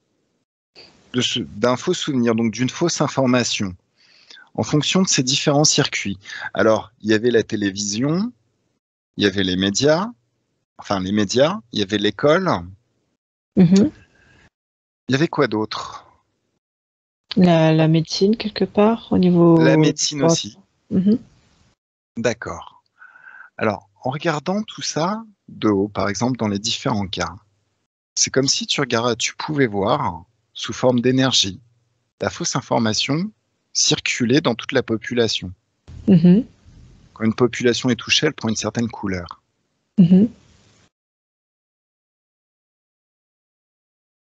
d'un faux souvenir, donc d'une fausse information, en fonction de ces différents circuits. Alors, il y avait la télévision, il y avait les médias, il y avait l'école, Mhm. il y avait quoi d'autre? La médecine, quelque part, au La niveau médecine aussi. Mhm. D'accord. Alors, en regardant tout ça de haut, par exemple, dans les différents cas, c'est comme si tu pouvais voir, sous forme d'énergie, la fausse information circuler dans toute la population. Mhm. Quand une population est touchée, elle prend une certaine couleur. Mhm.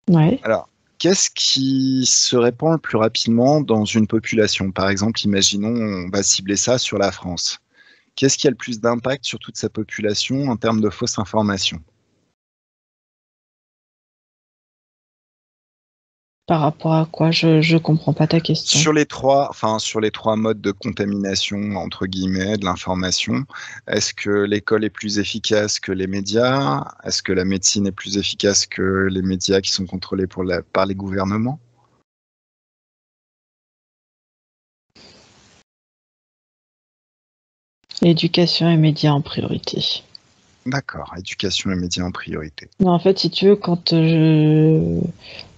Ouais. Alors, qu'est-ce qui se répand le plus rapidement dans une population? Par exemple, imaginons, on va cibler ça sur la France. Qu'est-ce qui a le plus d'impact sur toute sa population en termes de fausses informations? Par rapport à quoi? Je comprends pas ta question. Sur les 3 modes de «contamination» entre guillemets de l'information, est-ce que l'école est plus efficace que les médias? Est-ce que la médecine est plus efficace que les médias qui sont contrôlés par les gouvernements? Éducation et médias en priorité. D'accord, éducation et médias en priorité. Non, en fait, si tu veux, quand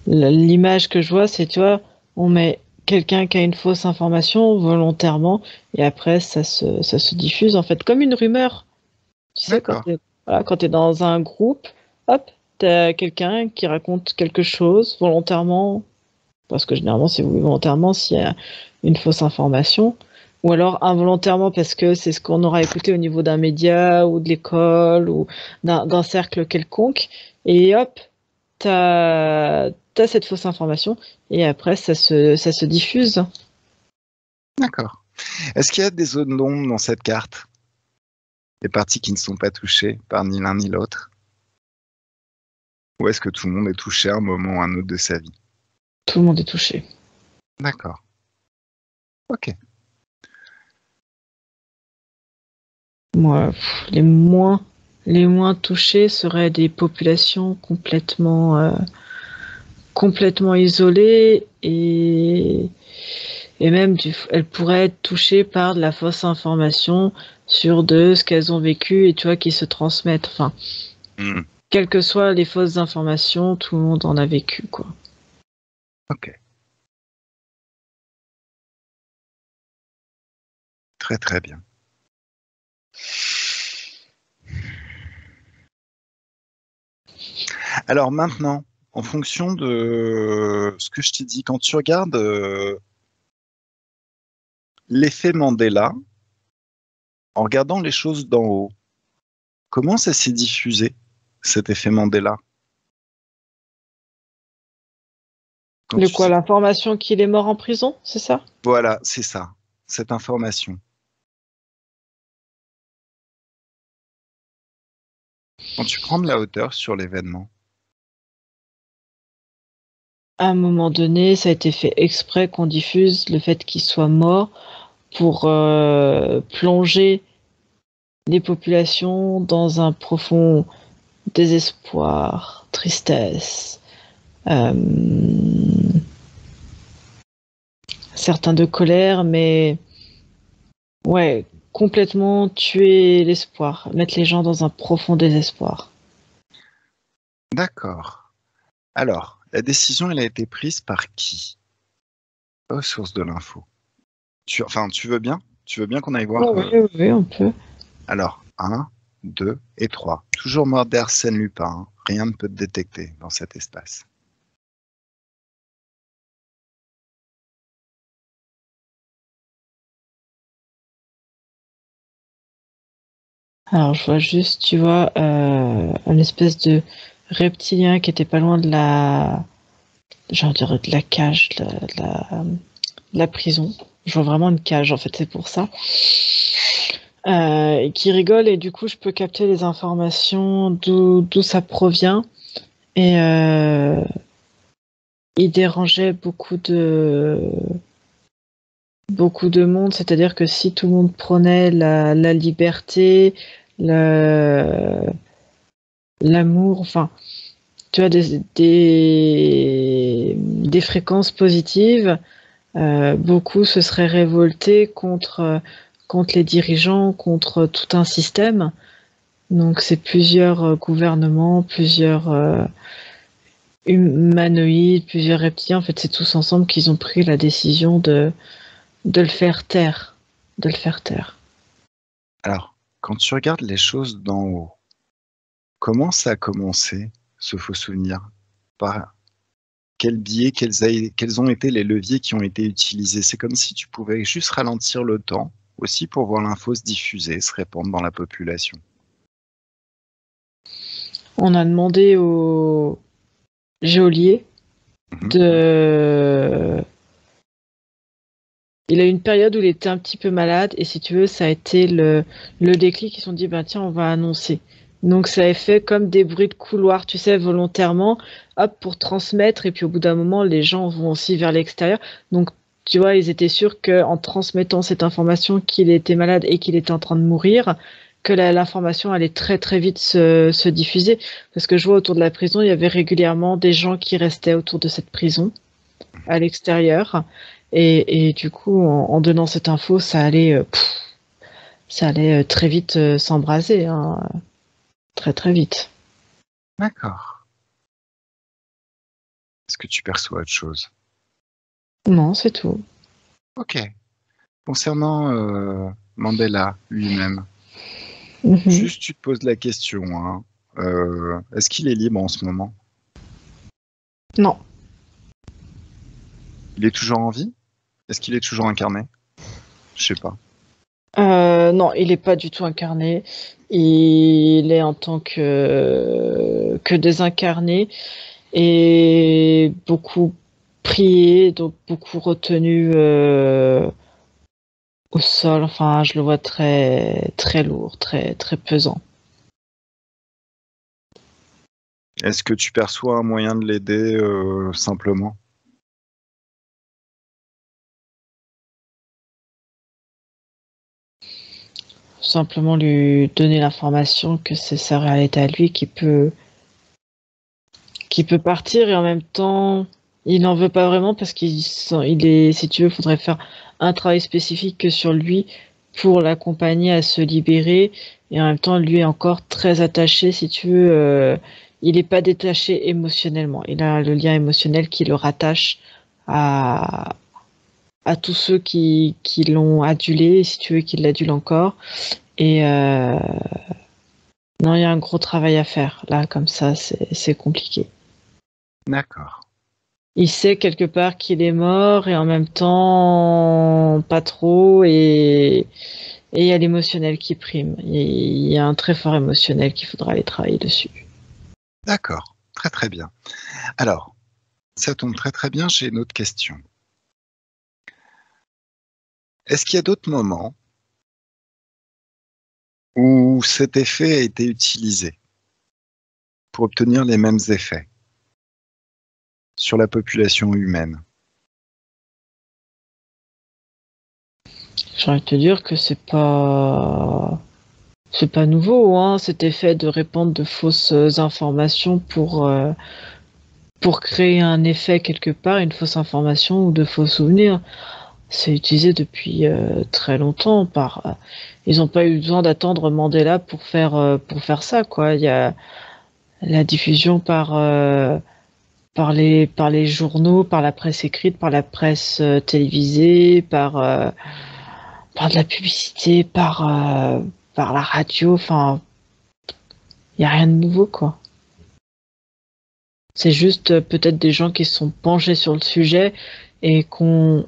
l'image que je vois, c'est, tu vois, on met quelqu'un qui a une fausse information volontairement et après ça se diffuse en fait comme une rumeur. Tu sais, D'accord, quand t'es dans un groupe, hop, t'as quelqu'un qui raconte quelque chose volontairement, parce que généralement c'est volontairement s'il y a une fausse information, ou alors involontairement parce que c'est ce qu'on aura écouté au niveau d'un média ou de l'école ou d'un cercle quelconque, et hop, t'as cette fausse information, et après ça se diffuse. d'accord. Est-ce qu'il y a des zones d'ombre dans cette carte? Des parties qui ne sont pas touchées par ni l'un ni l'autre? Ou est-ce que tout le monde est touché à un moment ou à un autre de sa vie? Tout le monde est touché. D'accord. OK. Moi, les moins touchés seraient des populations complètement isolées et même elles pourraient être touchées par de la fausse information sur de ce qu'elles ont vécu et tu vois qui se transmettent. Enfin, Mmh. quelles que soient les fausses informations, tout le monde en a vécu, quoi. OK. Très, très bien. Alors maintenant, en fonction de ce que je t'ai dit, quand tu regardes, l'effet Mandela, en regardant les choses d'en haut, comment ça s'est diffusé, cet effet Mandela? Quand Le tu quoi, dis l'information qu'il est mort en prison, c'est ça? voilà, c'est ça, cette information. Quand tu prends de la hauteur sur l'événement, À un moment donné, ça a été fait exprès qu'on diffuse le fait qu'il soit mort pour plonger les populations dans un profond désespoir, tristesse, euh, certains de colère, mais ouais, complètement tuer l'espoir, mettre les gens dans un profond désespoir. d'accord. Alors, la décision, elle a été prise par qui? Aux sources de l'info. Tu veux bien? Tu veux bien qu'on aille voir, Oui, oui, oui, on peut. alors 1, 2 et 3. Toujours mort d'Arsène Lupin, hein. Rien ne peut te détecter dans cet espace. Alors, je vois juste, tu vois, un espèce de reptilien qui était pas loin de genre, de la cage, de la prison. Je vois vraiment une cage, en fait, c'est pour ça. Qui rigole, et du coup, je peux capter les informations d'où ça provient. Et il dérangeait beaucoup de monde, c'est-à-dire que si tout le monde prenait la liberté, l'amour, enfin, tu as des fréquences positives, beaucoup se seraient révoltés contre les dirigeants, contre tout un système. Donc c'est plusieurs gouvernements, plusieurs humanoïdes, plusieurs reptiliens. En fait, c'est tous ensemble qu'ils ont pris la décision de le faire taire. De le faire taire. Alors, quand tu regardes les choses d'en haut, comment ça a commencé, ce faux souvenir? Par quel biais, quels ont été les leviers qui ont été utilisés? C'est comme si tu pouvais juste ralentir le temps, aussi pour voir l'info se diffuser, se répandre dans la population. On a demandé geôlier Mhm. de... Il a eu une période où il était un petit peu malade et si tu veux, ça a été le déclic. Ils se sont dit, ben tiens, on va annoncer. Donc ça a fait comme des bruits de couloir, tu sais, volontairement, hop, pour transmettre. Et puis au bout d'un moment, les gens vont aussi vers l'extérieur. Donc tu vois, ils étaient sûrs qu'en transmettant cette information qu'il était malade et qu'il était en train de mourir, que l'information allait très très vite se diffuser. Parce que je vois autour de la prison, il y avait régulièrement des gens qui restaient autour de cette prison à l'extérieur. Et du coup, en donnant cette info, ça allait très vite s'embraser, hein, très très vite. D'accord. Est-ce que tu perçois autre chose? Non, c'est tout. Ok. Concernant Mandela lui-même, Mhm. juste tu te poses la question, hein, est-ce qu'il est libre en ce moment? Non. Il est toujours en vie? Est-ce qu'il est toujours incarné? Je sais pas. Non, il n'est pas du tout incarné. Il est en tant que désincarné et beaucoup prié, donc beaucoup retenu au sol. Enfin, je le vois très très lourd, très très pesant. Est-ce que tu perçois un moyen de l'aider simplement? Simplement lui donner l'information que c'est sa réalité à lui qui peut partir et en même temps il n'en veut pas vraiment parce il est, si tu veux, faudrait faire un travail spécifique sur lui pour l'accompagner à se libérer et en même temps lui est encore très attaché, si tu veux, il n'est pas détaché émotionnellement, il a le lien émotionnel qui le rattache à à tous ceux qui l'ont adulé, si tu veux, qui l'adulent encore. Et non, il y a un gros travail à faire. Là, comme ça, c'est compliqué. D'accord. Il sait quelque part qu'il est mort et en même temps pas trop et il y a l'émotionnel qui prime. Il y a un très fort émotionnel qu'il faudra aller travailler dessus. D'accord. Très très bien. Alors, ça tombe très très bien, j'ai une autre question. Est-ce qu'il y a d'autres moments où cet effet a été utilisé pour obtenir les mêmes effets sur la population humaine? J'ai envie de te dire que c'est pas nouveau, hein, cet effet de répandre de fausses informations pour créer un effet quelque part, une fausse information ou de faux souvenirs. C'est utilisé depuis très longtemps ils n'ont pas eu besoin d'attendre Mandela pour faire ça, quoi. Il y a la diffusion par les journaux, par la presse écrite, par la presse télévisée, par de la publicité, par la radio. Enfin, il y a rien de nouveau, quoi. C'est juste peut-être des gens qui se sont penchés sur le sujet et qu'on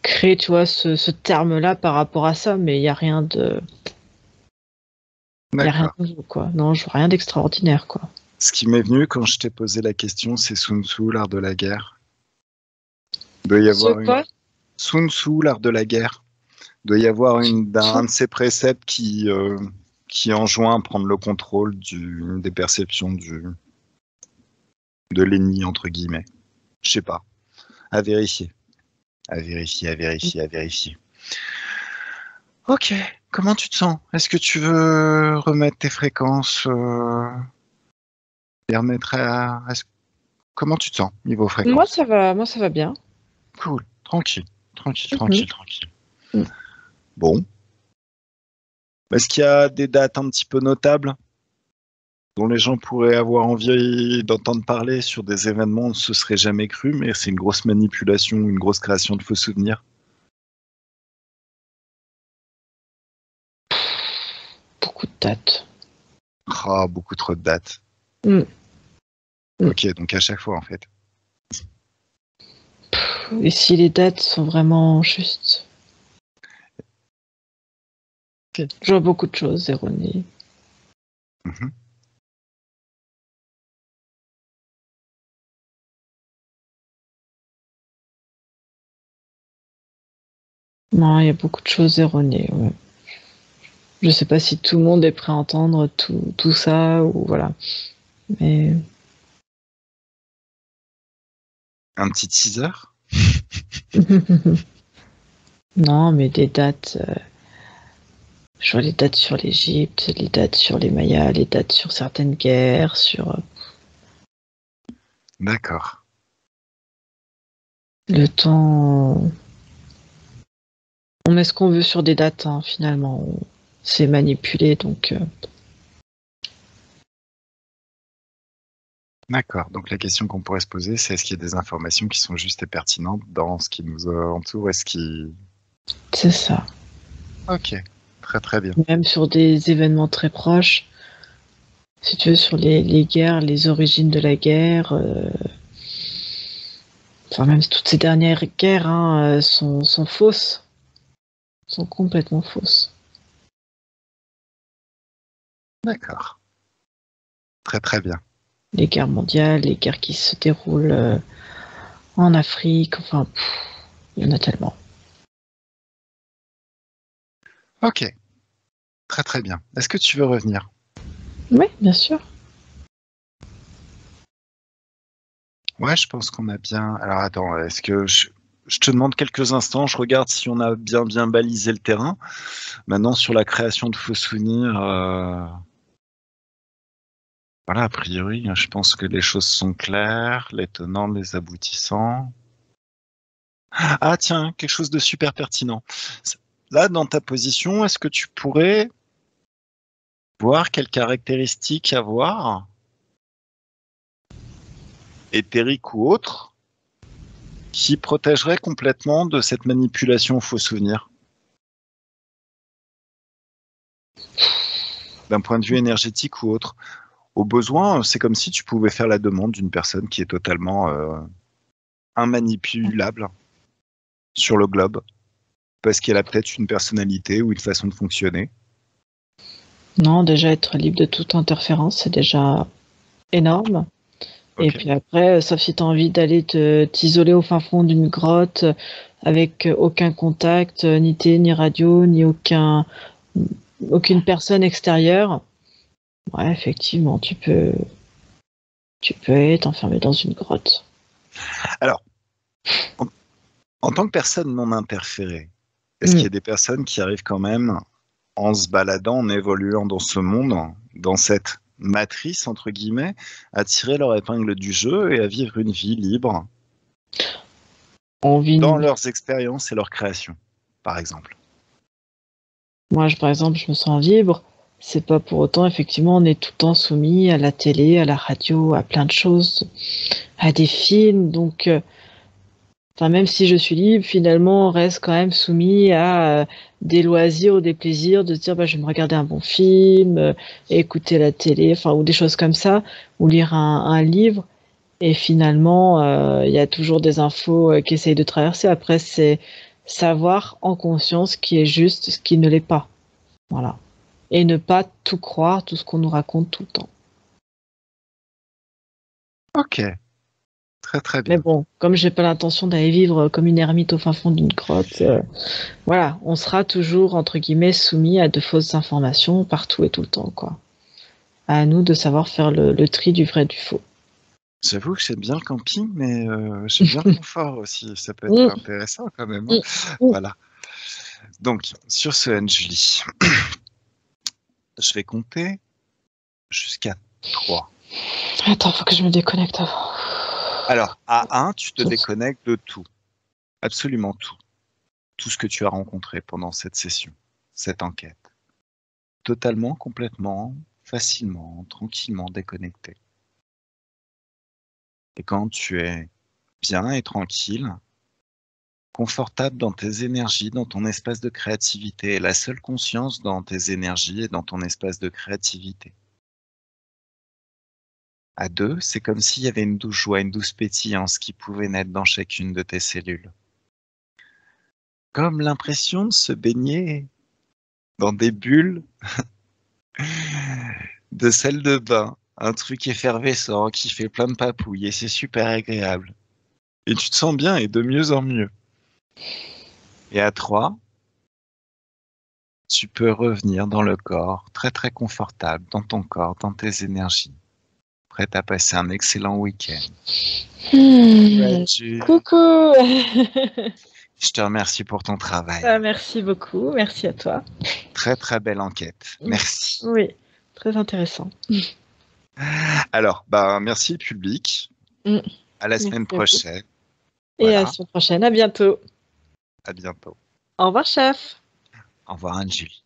crée, tu vois, ce terme-là par rapport à ça, mais il y a rien D'accord. de nouveau, quoi. Non, je vois rien d'extraordinaire, quoi. Ce qui m'est venu quand je t'ai posé la question, c'est Sun Tzu, l'art de la guerre. Il doit y Ce avoir une quoi? Sun Tzu, l'art de la guerre. Il doit y avoir un de ses préceptes qui enjoint à prendre le contrôle des perceptions de l'ennemi, entre guillemets. Je sais pas. À vérifier. À vérifier, à vérifier, à vérifier. Ok. Comment tu te sens? Est-ce que tu veux remettre tes fréquences, les remettre comment tu te sens niveau fréquence? Moi ça va bien. Cool. Tranquille. Tranquille, Mhm. tranquille, tranquille. Bon. Est-ce qu'il y a des dates un petit peu notables dont les gens pourraient avoir envie d'entendre parler sur des événements où on ne se serait jamais cru, mais c'est une grosse manipulation, une grosse création de faux souvenirs? Beaucoup de dates. Ah, beaucoup trop de dates. Mm. Mm. Ok, donc à chaque fois en fait. Et si les dates sont vraiment justes. Ok. Je vois beaucoup de choses erronées. Mhm. Non, il y a beaucoup de choses erronées. Ouais. Je sais pas si tout le monde est prêt à entendre tout ça ou voilà. Mais Un petit teaser? non, mais des dates. Je vois les dates sur l'Égypte, les dates sur les Mayas, les dates sur certaines guerres, sur D'accord. le temps. On met ce qu'on veut sur des dates, hein, finalement. C'est manipulé, donc. D'accord. Donc la question qu'on pourrait se poser, c'est est-ce qu'il y a des informations qui sont justes et pertinentes dans ce qui nous entoure? Est-ce qui... C'est ça. Ok. Très très bien. Même sur des événements très proches, si tu veux, sur les guerres, les origines de la guerre. Enfin, même toutes ces dernières guerres hein, sont fausses. Sont complètement fausses. D'accord. Très très bien. Les guerres mondiales, les guerres qui se déroulent en Afrique, enfin, il y en a tellement. Ok. Très très bien. Est-ce que tu veux revenir? Oui, bien sûr. Ouais, je pense qu'on a bien. Alors attends, est-ce que je te demande quelques instants, je regarde si on a bien balisé le terrain. Maintenant, sur la création de faux souvenirs, voilà, a priori, je pense que les choses sont claires, les tenants, les aboutissants. Ah tiens, quelque chose de super pertinent. Là, dans ta position, est-ce que tu pourrais voir quelles caractéristiques avoir, éthériques ou autres, qui protégeraient complètement de cette manipulation aux faux souvenirs? D'un point de vue énergétique ou autre. Au besoin, c'est comme si tu pouvais faire la demande d'une personne qui est totalement immanipulable sur le globe, parce qu'elle a peut-être une personnalité ou une façon de fonctionner. Non, déjà être libre de toute interférence, c'est déjà énorme. Et Ok. puis après, sauf si tu as envie d'aller t'isoler au fin fond d'une grotte avec aucun contact, ni télé, ni radio, ni aucune personne extérieure. Ouais, effectivement, tu peux être enfermé dans une grotte. Alors, en, en tant que personne non interférée, est-ce qu'il Mm. y a des personnes qui arrivent quand même, en se baladant, en évoluant dans ce monde, dans cette matrice, entre guillemets, à tirer leur épingle du jeu et à vivre une vie libre On vit dans une... leurs expériences et leurs créations, par exemple? Moi, par exemple, je me sens libre. C'est pas pour autant, effectivement, on est tout le temps soumis à la télé, à la radio, à plein de choses, à des films. Donc, enfin, même si je suis libre, finalement, on reste quand même soumis à des loisirs ou des plaisirs de se dire, bah, je vais me regarder un bon film, écouter la télé, enfin, ou des choses comme ça, ou lire un livre. Et finalement, il y a toujours des infos qui essayent de traverser. Après, c'est savoir en conscience ce qui est juste, ce qui ne l'est pas. Voilà. Et ne pas tout croire, tout ce qu'on nous raconte tout le temps. Ok, très très Mais bien. bon, comme j'ai pas l'intention d'aller vivre comme une ermite au fin fond d'une grotte, voilà, on sera toujours entre guillemets soumis à de fausses informations partout et tout le temps, quoi. À nous de savoir faire le tri du vrai du faux. J'avoue que j'aime bien le camping, mais j'aime bien le confort aussi. Ça peut être Mm, intéressant quand même, hein. mm, mm. Voilà. Donc, sur ce, Anne-Julie, je vais compter jusqu'à 3. Attends, faut que je me déconnecte avant. Alors, à 1, tu te déconnectes de tout, absolument tout. Tout ce que tu as rencontré pendant cette session, cette enquête. Totalement, complètement, facilement, tranquillement déconnecté. Et quand tu es bien et tranquille, confortable dans tes énergies, dans ton espace de créativité, et la seule conscience dans tes énergies et dans ton espace de créativité. À 2, c'est comme s'il y avait une douce joie, une douce pétillance qui pouvait naître dans chacune de tes cellules. Comme l'impression de se baigner dans des bulles de salle de bain, un truc effervescent qui fait plein de papouilles et c'est super agréable. Et tu te sens bien et de mieux en mieux. Et à 3, tu peux revenir dans le corps, très très confortable, dans ton corps, dans tes énergies, prête à passer un excellent week-end. Coucou. Je te remercie pour ton travail. Merci beaucoup, merci à toi. Très très belle enquête, merci. Oui, très intéressant. Alors, merci le public. À la semaine prochaine. Et à la semaine prochaine, à bientôt. À bientôt. Au revoir, chef. Au revoir, Anne-Julie.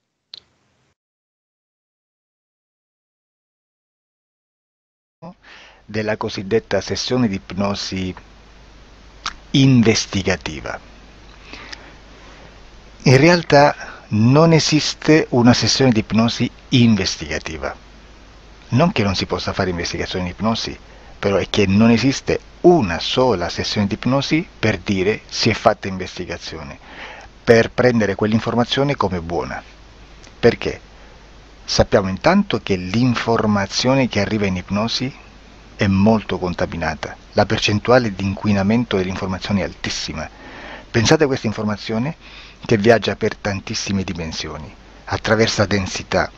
Della cosiddetta sessione di ipnosi investigativa. In realtà non esiste una sessione di ipnosi investigativa. Non che non si possa fare investigazione di ipnosi, però è che non esiste una sola sessione di ipnosi per dire si è fatta investigazione, per prendere quell'informazione come buona. Perché? Sappiamo intanto che l'informazione che arriva in ipnosi è molto contaminata, la percentuale di inquinamento dell'informazione è altissima. Pensate a questa informazione che viaggia per tantissime dimensioni, attraversa densità,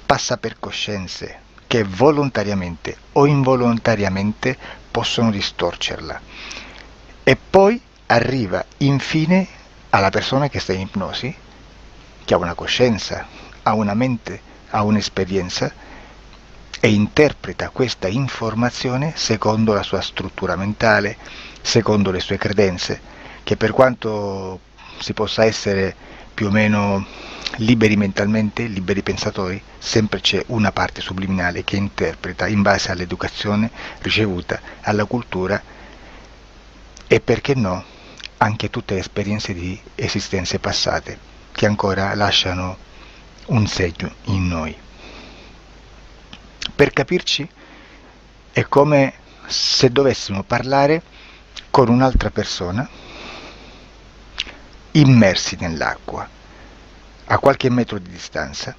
passa per coscienze che volontariamente o involontariamente possono distorcerla e poi arriva infine alla persona che sta in ipnosi, che ha una coscienza, ha una mente, ha un'esperienza e interpreta questa informazione secondo la sua struttura mentale, secondo le sue credenze, che per quanto si possa essere più o meno liberi mentalmente, liberi pensatori, sempre c'è una parte subliminale che interpreta in base all'educazione ricevuta, alla cultura e perché no anche tutte le esperienze di esistenze passate che ancora lasciano un segno in noi. Per capirci è come se dovessimo parlare con un'altra persona immersi nell'acqua a qualche metro di distanza,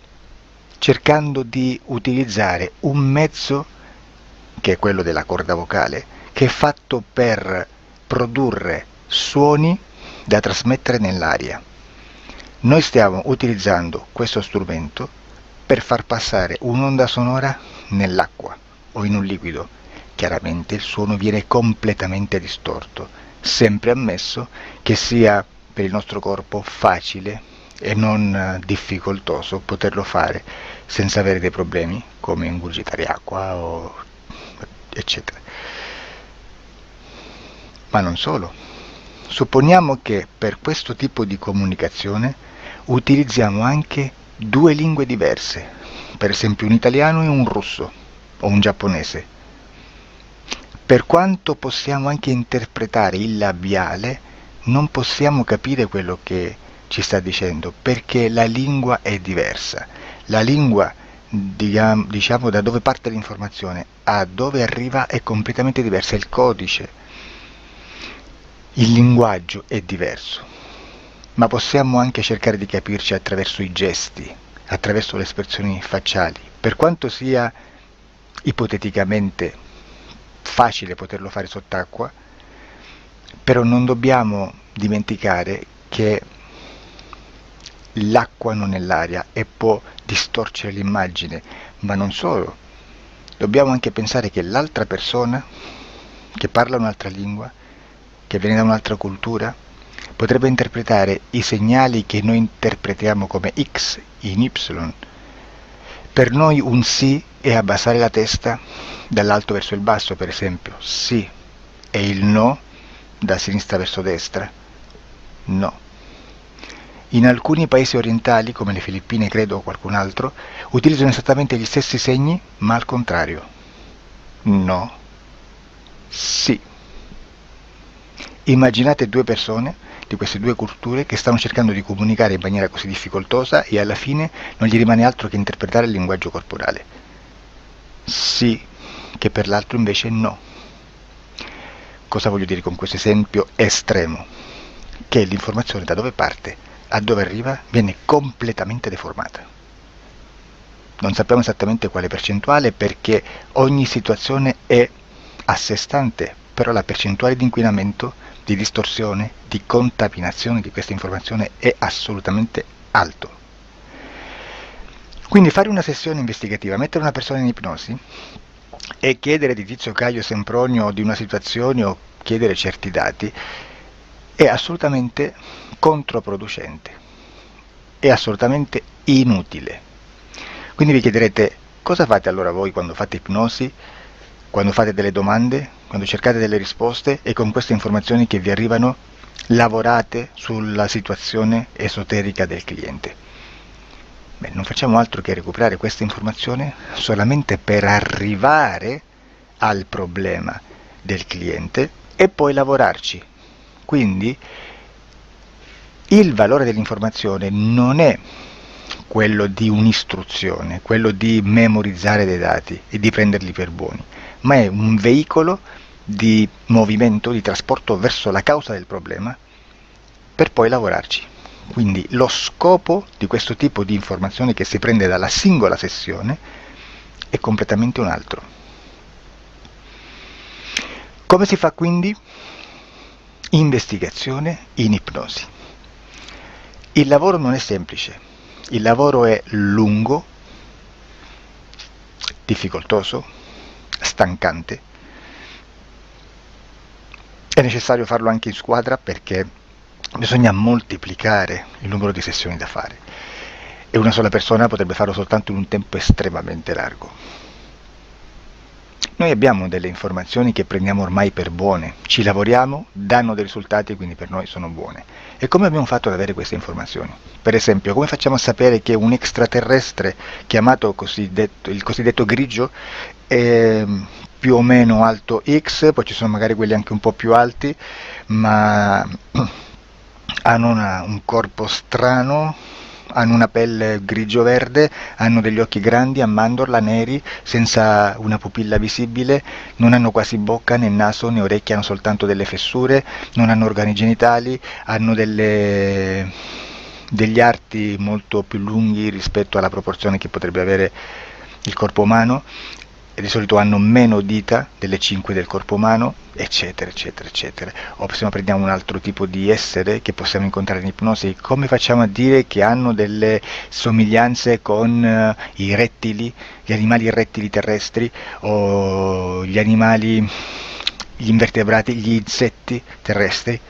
cercando di utilizzare un mezzo che è quello della corda vocale, che è fatto per produrre suoni da trasmettere nell'aria. Noi stiamo utilizzando questo strumento per far passare un'onda sonora nell'acqua o in un liquido. Chiaramente il suono viene completamente distorto, sempre ammesso che sia per il nostro corpo facile e non difficoltoso poterlo fare senza avere dei problemi come ingurgitare acqua o eccetera. Ma non solo. Supponiamo che per questo tipo di comunicazione utilizziamo anche due lingue diverse, per esempio un italiano e un russo o un giapponese. Per quanto possiamo anche interpretare il labiale, non possiamo capire quello che ci sta dicendo, perché la lingua è diversa. La lingua, diciamo, da dove parte l'informazione a dove arriva è completamente diversa, il codice, il linguaggio è diverso. Ma possiamo anche cercare di capirci attraverso i gesti, attraverso le espressioni facciali. Per quanto sia ipoteticamente facile poterlo fare sott'acqua, però non dobbiamo dimenticare che l'acqua non è l'aria e può distorcere l'immagine, ma non solo. Dobbiamo anche pensare che l'altra persona che parla un'altra lingua, che viene da un'altra cultura, potrebbe interpretare i segnali che noi interpretiamo come X in Y. Per noi un sì è abbassare la testa dall'alto verso il basso, per esempio, sì, e il no da sinistra verso destra, no. In alcuni paesi orientali, come le Filippine credo o qualcun altro, utilizzano esattamente gli stessi segni, ma al contrario. No, sì. Immaginate due persone di queste due culture che stanno cercando di comunicare in maniera così difficoltosa e alla fine non gli rimane altro che interpretare il linguaggio corporale. Sì, che per l'altro invece no. Cosa voglio dire con questo esempio estremo? Che l'informazione da dove parte a dove arriva viene completamente deformata. Non sappiamo esattamente quale percentuale perché ogni situazione è a sé stante, però la percentuale di inquinamento di distorsione, di contaminazione di questa informazione è assolutamente alto. Quindi fare una sessione investigativa, mettere una persona in ipnosi e chiedere di Tizio Caio Sempronio di una situazione o chiedere certi dati è assolutamente controproducente, è assolutamente inutile. Quindi vi chiederete: cosa fate allora voi quando fate ipnosi, quando fate delle domande, quando cercate delle risposte e con queste informazioni che vi arrivano lavorate sulla situazione esoterica del cliente? Beh, non facciamo altro che recuperare questa informazione solamente per arrivare al problema del cliente e poi lavorarci. Quindi il valore dell'informazione non è quello di un'istruzione, quello di memorizzare dei dati e di prenderli per buoni, ma è un veicolo di movimento, di trasporto verso la causa del problema per poi lavorarci. Quindi lo scopo di questo tipo di informazione che si prende dalla singola sessione è completamente un altro. Come si fa quindi? Investigazione in ipnosi. Il lavoro non è semplice, il lavoro è lungo, difficoltoso, stancante. È necessario farlo anche in squadra perché bisogna moltiplicare il numero di sessioni da fare e una sola persona potrebbe farlo soltanto in un tempo estremamente largo. Noi abbiamo delle informazioni che prendiamo ormai per buone, ci lavoriamo, danno dei risultati e quindi per noi sono buone. E come abbiamo fatto ad avere queste informazioni? Per esempio, come facciamo a sapere che un extraterrestre chiamato il cosiddetto grigio è più o meno alto X, poi ci sono magari quelli anche un po' più alti, ma hanno un corpo strano, hanno una pelle grigio-verde, hanno degli occhi grandi a mandorla, neri, senza una pupilla visibile, non hanno quasi bocca, né naso, né orecchie, hanno soltanto delle fessure, non hanno organi genitali, hanno degli arti molto più lunghi rispetto alla proporzione che potrebbe avere il corpo umano, e di solito hanno meno dita delle 5 del corpo umano, eccetera, eccetera, eccetera. O se no prendiamo un altro tipo di essere che possiamo incontrare in ipnosi, come facciamo a dire che hanno delle somiglianze con i rettili, gli animali rettili terrestri, o gli animali, gli invertebrati, gli insetti terrestri?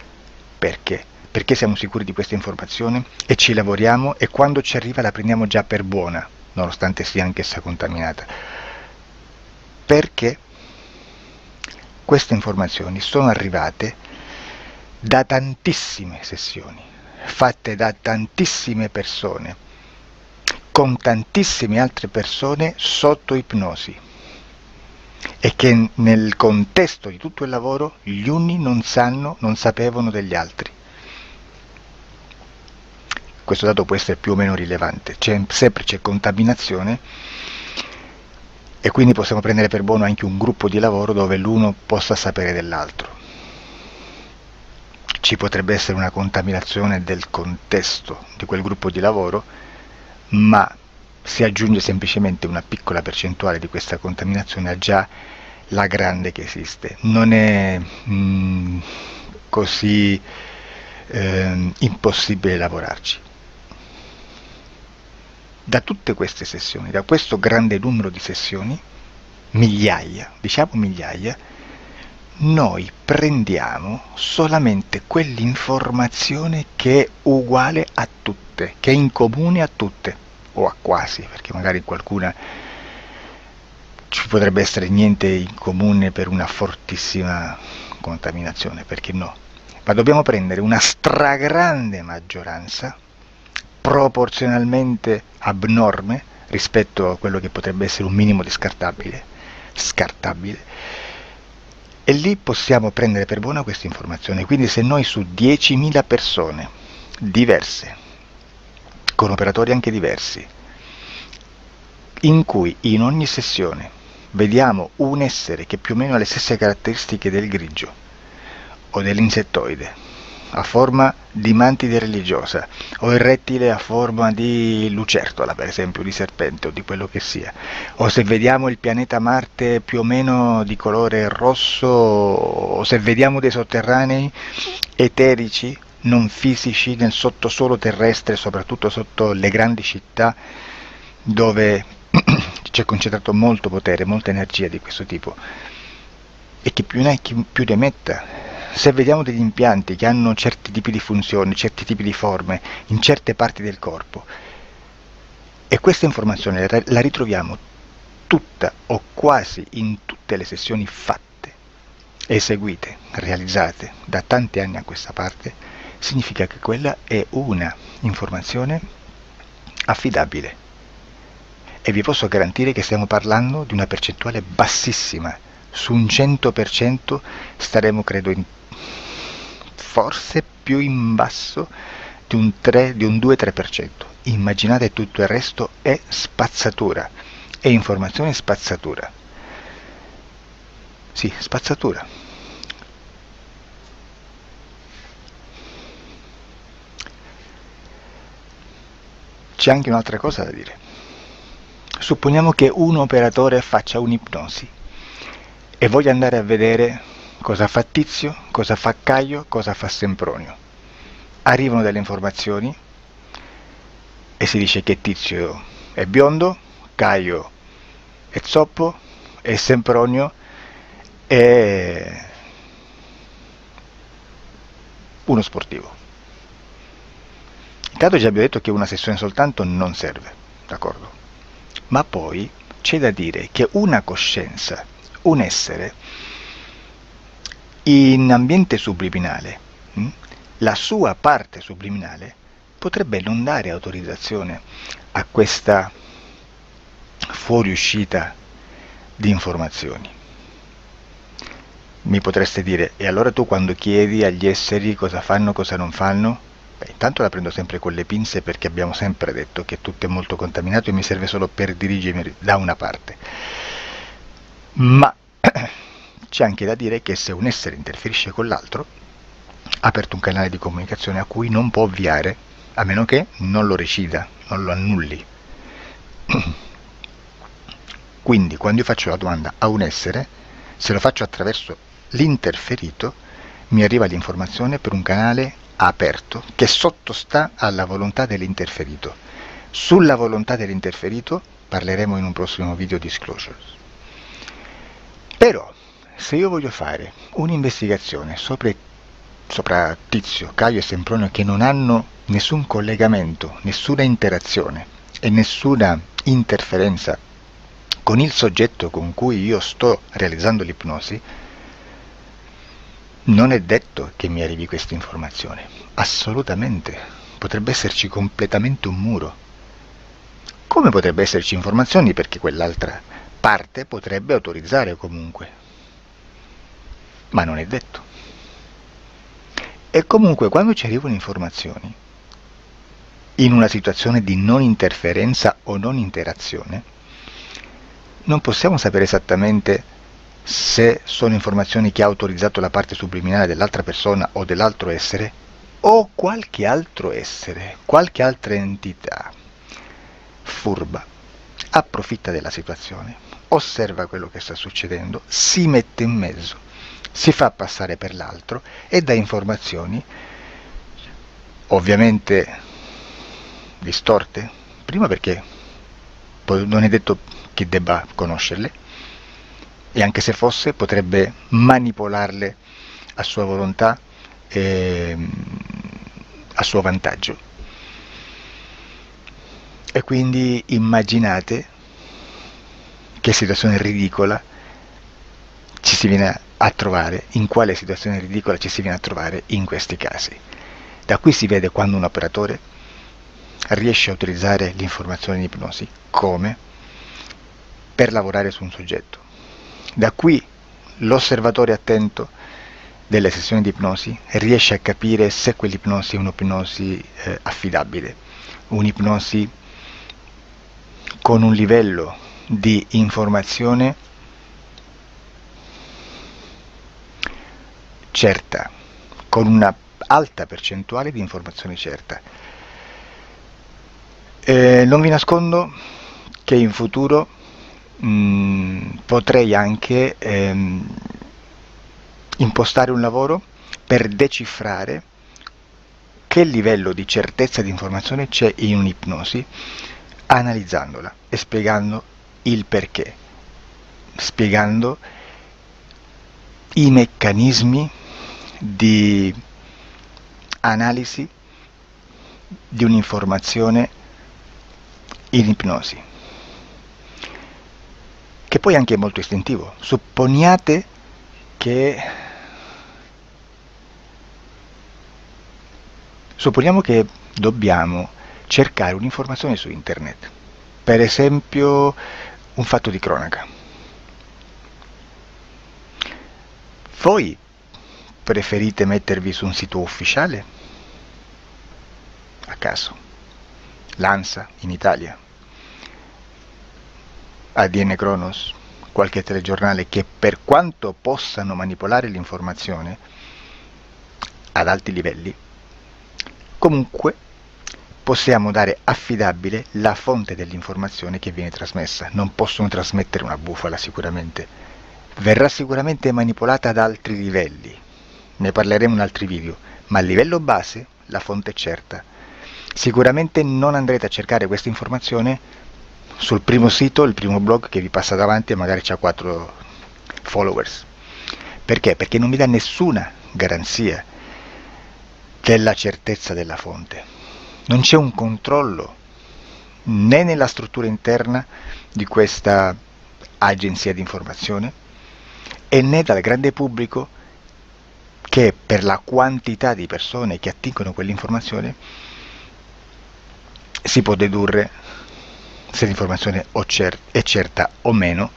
Perché? Perché siamo sicuri di questa informazione e ci lavoriamo, e quando ci arriva la prendiamo già per buona, nonostante sia anch'essa contaminata. Perché queste informazioni sono arrivate da tantissime sessioni, fatte da tantissime persone, con tantissime altre persone sotto ipnosi, e che nel contesto di tutto il lavoro gli uni non sapevano degli altri. Questo dato può essere più o meno rilevante, sempre c'è contaminazione, e quindi possiamo prendere per buono anche un gruppo di lavoro dove l'uno possa sapere dell'altro. Ci potrebbe essere una contaminazione del contesto di quel gruppo di lavoro, ma si aggiunge semplicemente una piccola percentuale di questa contaminazione a già la grande che esiste. Non è così impossibile lavorarci. Da tutte queste sessioni, da questo grande numero di sessioni, migliaia, diciamo migliaia, noi prendiamo solamente quell'informazione che è uguale a tutte, che è in comune a tutte, o a quasi, perché magari qualcuna ci potrebbe essere niente in comune per una fortissima contaminazione, perché no? Ma dobbiamo prendere una stragrande maggioranza, proporzionalmente abnorme rispetto a quello che potrebbe essere un minimo di scartabile, e lì possiamo prendere per buona questa informazione. Quindi se noi su 10.000 persone diverse, con operatori anche diversi, in cui in ogni sessione vediamo un essere che più o meno ha le stesse caratteristiche del grigio o dell'insettoide a forma di mantide religiosa, o il rettile a forma di lucertola, per esempio, di serpente o di quello che sia, o se vediamo il pianeta Marte più o meno di colore rosso, o se vediamo dei sotterranei eterici, non fisici, nel sottosuolo terrestre, soprattutto sotto le grandi città, dove c'è concentrato molto potere, molta energia di questo tipo, e chi più ne ha chi più ne metta. Se vediamo degli impianti che hanno certi tipi di funzioni, certi tipi di forme in certe parti del corpo, e questa informazione la ritroviamo tutta o quasi in tutte le sessioni fatte, eseguite, realizzate da tanti anni a questa parte, significa che quella è una informazione affidabile. E vi posso garantire che stiamo parlando di una percentuale bassissima. Su un 100% staremo, credo, forse più in basso di un 2-3%. Immaginate, tutto il resto è spazzatura, è informazione spazzatura. Sì, spazzatura. C'è anche un'altra cosa da dire. Supponiamo che un operatore faccia un'ipnosi e voglia andare a vedere cosa fa Tizio, cosa fa Caio, cosa fa Sempronio. Arrivano delle informazioni e si dice che Tizio è biondo, Caio è zoppo e Sempronio è uno sportivo. Intanto già abbiamo detto che una sessione soltanto non serve, d'accordo? Ma poi c'è da dire che una coscienza, un essere, in ambiente subliminale, la sua parte subliminale potrebbe non dare autorizzazione a questa fuoriuscita di informazioni. Mi potreste dire, e allora tu quando chiedi agli esseri cosa fanno, cosa non fanno? Beh, intanto la prendo sempre con le pinze, perché abbiamo sempre detto che tutto è molto contaminato e mi serve solo per dirigermi da una parte. Ma c'è anche da dire che se un essere interferisce con l'altro, ha aperto un canale di comunicazione a cui non può ovviare, a meno che non lo recida, non lo annulli. Quindi quando io faccio la domanda a un essere, se lo faccio attraverso l'interferito, mi arriva l'informazione per un canale aperto che sottostà alla volontà dell'interferito. Sulla volontà dell'interferito parleremo in un prossimo video disclosures. Però se io voglio fare un'investigazione sopra Tizio, Caio e Sempronio, che non hanno nessun collegamento, nessuna interazione e nessuna interferenza con il soggetto con cui io sto realizzando l'ipnosi, non è detto che mi arrivi questa informazione. Assolutamente. Potrebbe esserci completamente un muro. Come potrebbe esserci informazioni, perché quell'altra parte potrebbe autorizzare comunque. Ma non è detto. E comunque quando ci arrivano informazioni, in una situazione di non interferenza o non interazione, non possiamo sapere esattamente se sono informazioni che ha autorizzato la parte subliminale dell'altra persona o dell'altro essere, o qualche altro essere, qualche altra entità furba approfitta della situazione, osserva quello che sta succedendo, si mette in mezzo, si fa passare per l'altro e dà informazioni ovviamente distorte, prima perché non è detto che debba conoscerle, e anche se fosse potrebbe manipolarle a sua volontà e a suo vantaggio. E quindi immaginate che situazione ridicola ci si viene a trovare, in quale situazione ridicola ci si viene a trovare in questi casi. Da qui si vede quando un operatore riesce a utilizzare l'informazione di ipnosi come per lavorare su un soggetto. Da qui l'osservatore attento delle sessioni di ipnosi riesce a capire se quell'ipnosi è un'ipnosi affidabile, un'ipnosi con un livello di informazione certa, con una alta percentuale di informazione certa. Non vi nascondo che in futuro potrei anche impostare un lavoro per decifrare che livello di certezza di informazione c'è in un'ipnosi, analizzandola e spiegando il perché, spiegando i meccanismi di analisi di un'informazione in ipnosi, che poi anche è molto istintivo. Supponiamo che dobbiamo cercare un'informazione su internet, per esempio un fatto di cronaca. Voi preferite mettervi su un sito ufficiale? A caso. L'ANSA in Italia, ADN Kronos, qualche telegiornale che, per quanto possano manipolare l'informazione ad alti livelli, comunque possiamo dare affidabile la fonte dell'informazione che viene trasmessa. Non possono trasmettere una bufala sicuramente. Verrà sicuramente manipolata ad altri livelli. Ne parleremo in altri video, ma a livello base la fonte è certa. Sicuramente non andrete a cercare questa informazione sul primo sito, il primo blog che vi passa davanti e magari c'ha 4 followers. Perché? Perché non vi dà nessuna garanzia della certezza della fonte. Non c'è un controllo né nella struttura interna di questa agenzia di informazione e né dal grande pubblico, che per la quantità di persone che attingono quell'informazione si può dedurre se l'informazione è certa o meno,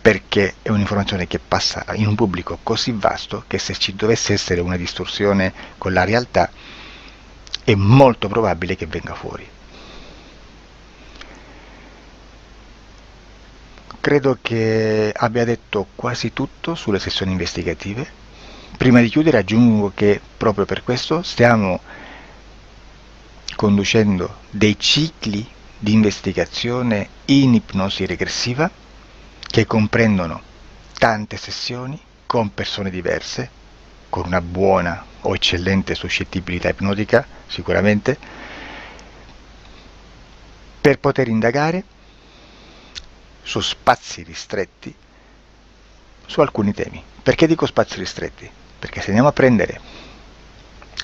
perché è un'informazione che passa in un pubblico così vasto che se ci dovesse essere una distorsione con la realtà è molto probabile che venga fuori. Credo che abbia detto quasi tutto sulle sessioni investigative. Prima di chiudere aggiungo che proprio per questo stiamo conducendo dei cicli di investigazione in ipnosi regressiva che comprendono tante sessioni con persone diverse, con una buona o eccellente suscettibilità ipnotica sicuramente, per poter indagare su spazi ristretti su alcuni temi. Perché dico spazi ristretti? Perché se andiamo a prendere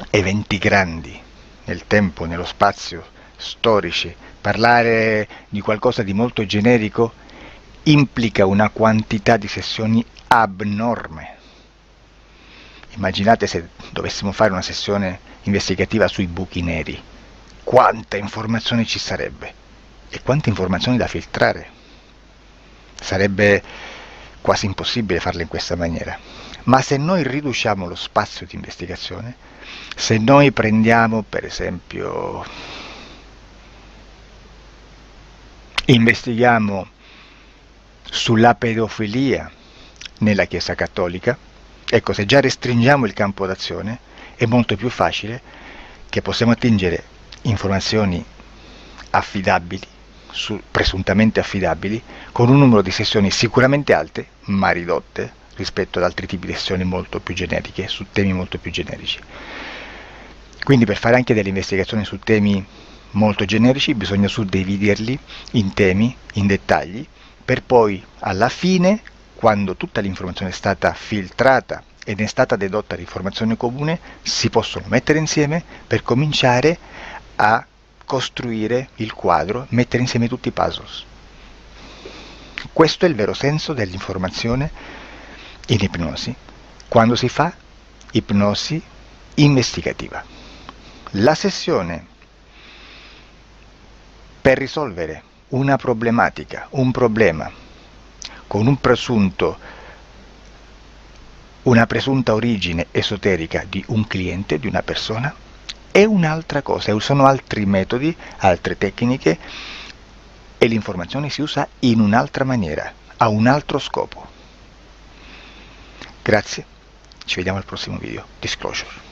eventi grandi nel tempo, nello spazio, storici, parlare di qualcosa di molto generico implica una quantità di sessioni abnorme. Immaginate se dovessimo fare una sessione investigativa sui buchi neri, quanta informazione ci sarebbe e quante informazioni da filtrare. Sarebbe quasi impossibile farlo in questa maniera. Ma se noi riduciamo lo spazio di investigazione, se noi prendiamo per esempio, investighiamo sulla pedofilia nella Chiesa Cattolica, ecco, se già restringiamo il campo d'azione è molto più facile che possiamo attingere informazioni affidabili, presuntamente affidabili, con un numero di sessioni sicuramente alte, ma ridotte rispetto ad altri tipi di sessioni molto più generiche, su temi molto più generici. Quindi per fare anche delle investigazioni su temi molto generici bisogna suddividerli in temi, in dettagli, per poi alla fine, quando tutta l'informazione è stata filtrata ed è stata dedotta l'informazione comune, si possono mettere insieme per cominciare a costruire il quadro, mettere insieme tutti i puzzles. Questo è il vero senso dell'informazione in ipnosi, quando si fa ipnosi investigativa. La sessione per risolvere una problematica, un problema, con una presunta origine esoterica di un cliente, di una persona, è un'altra cosa, sono altri metodi, altre tecniche, e l'informazione si usa in un'altra maniera, ha un altro scopo. Grazie, ci vediamo al prossimo video. Disclosure.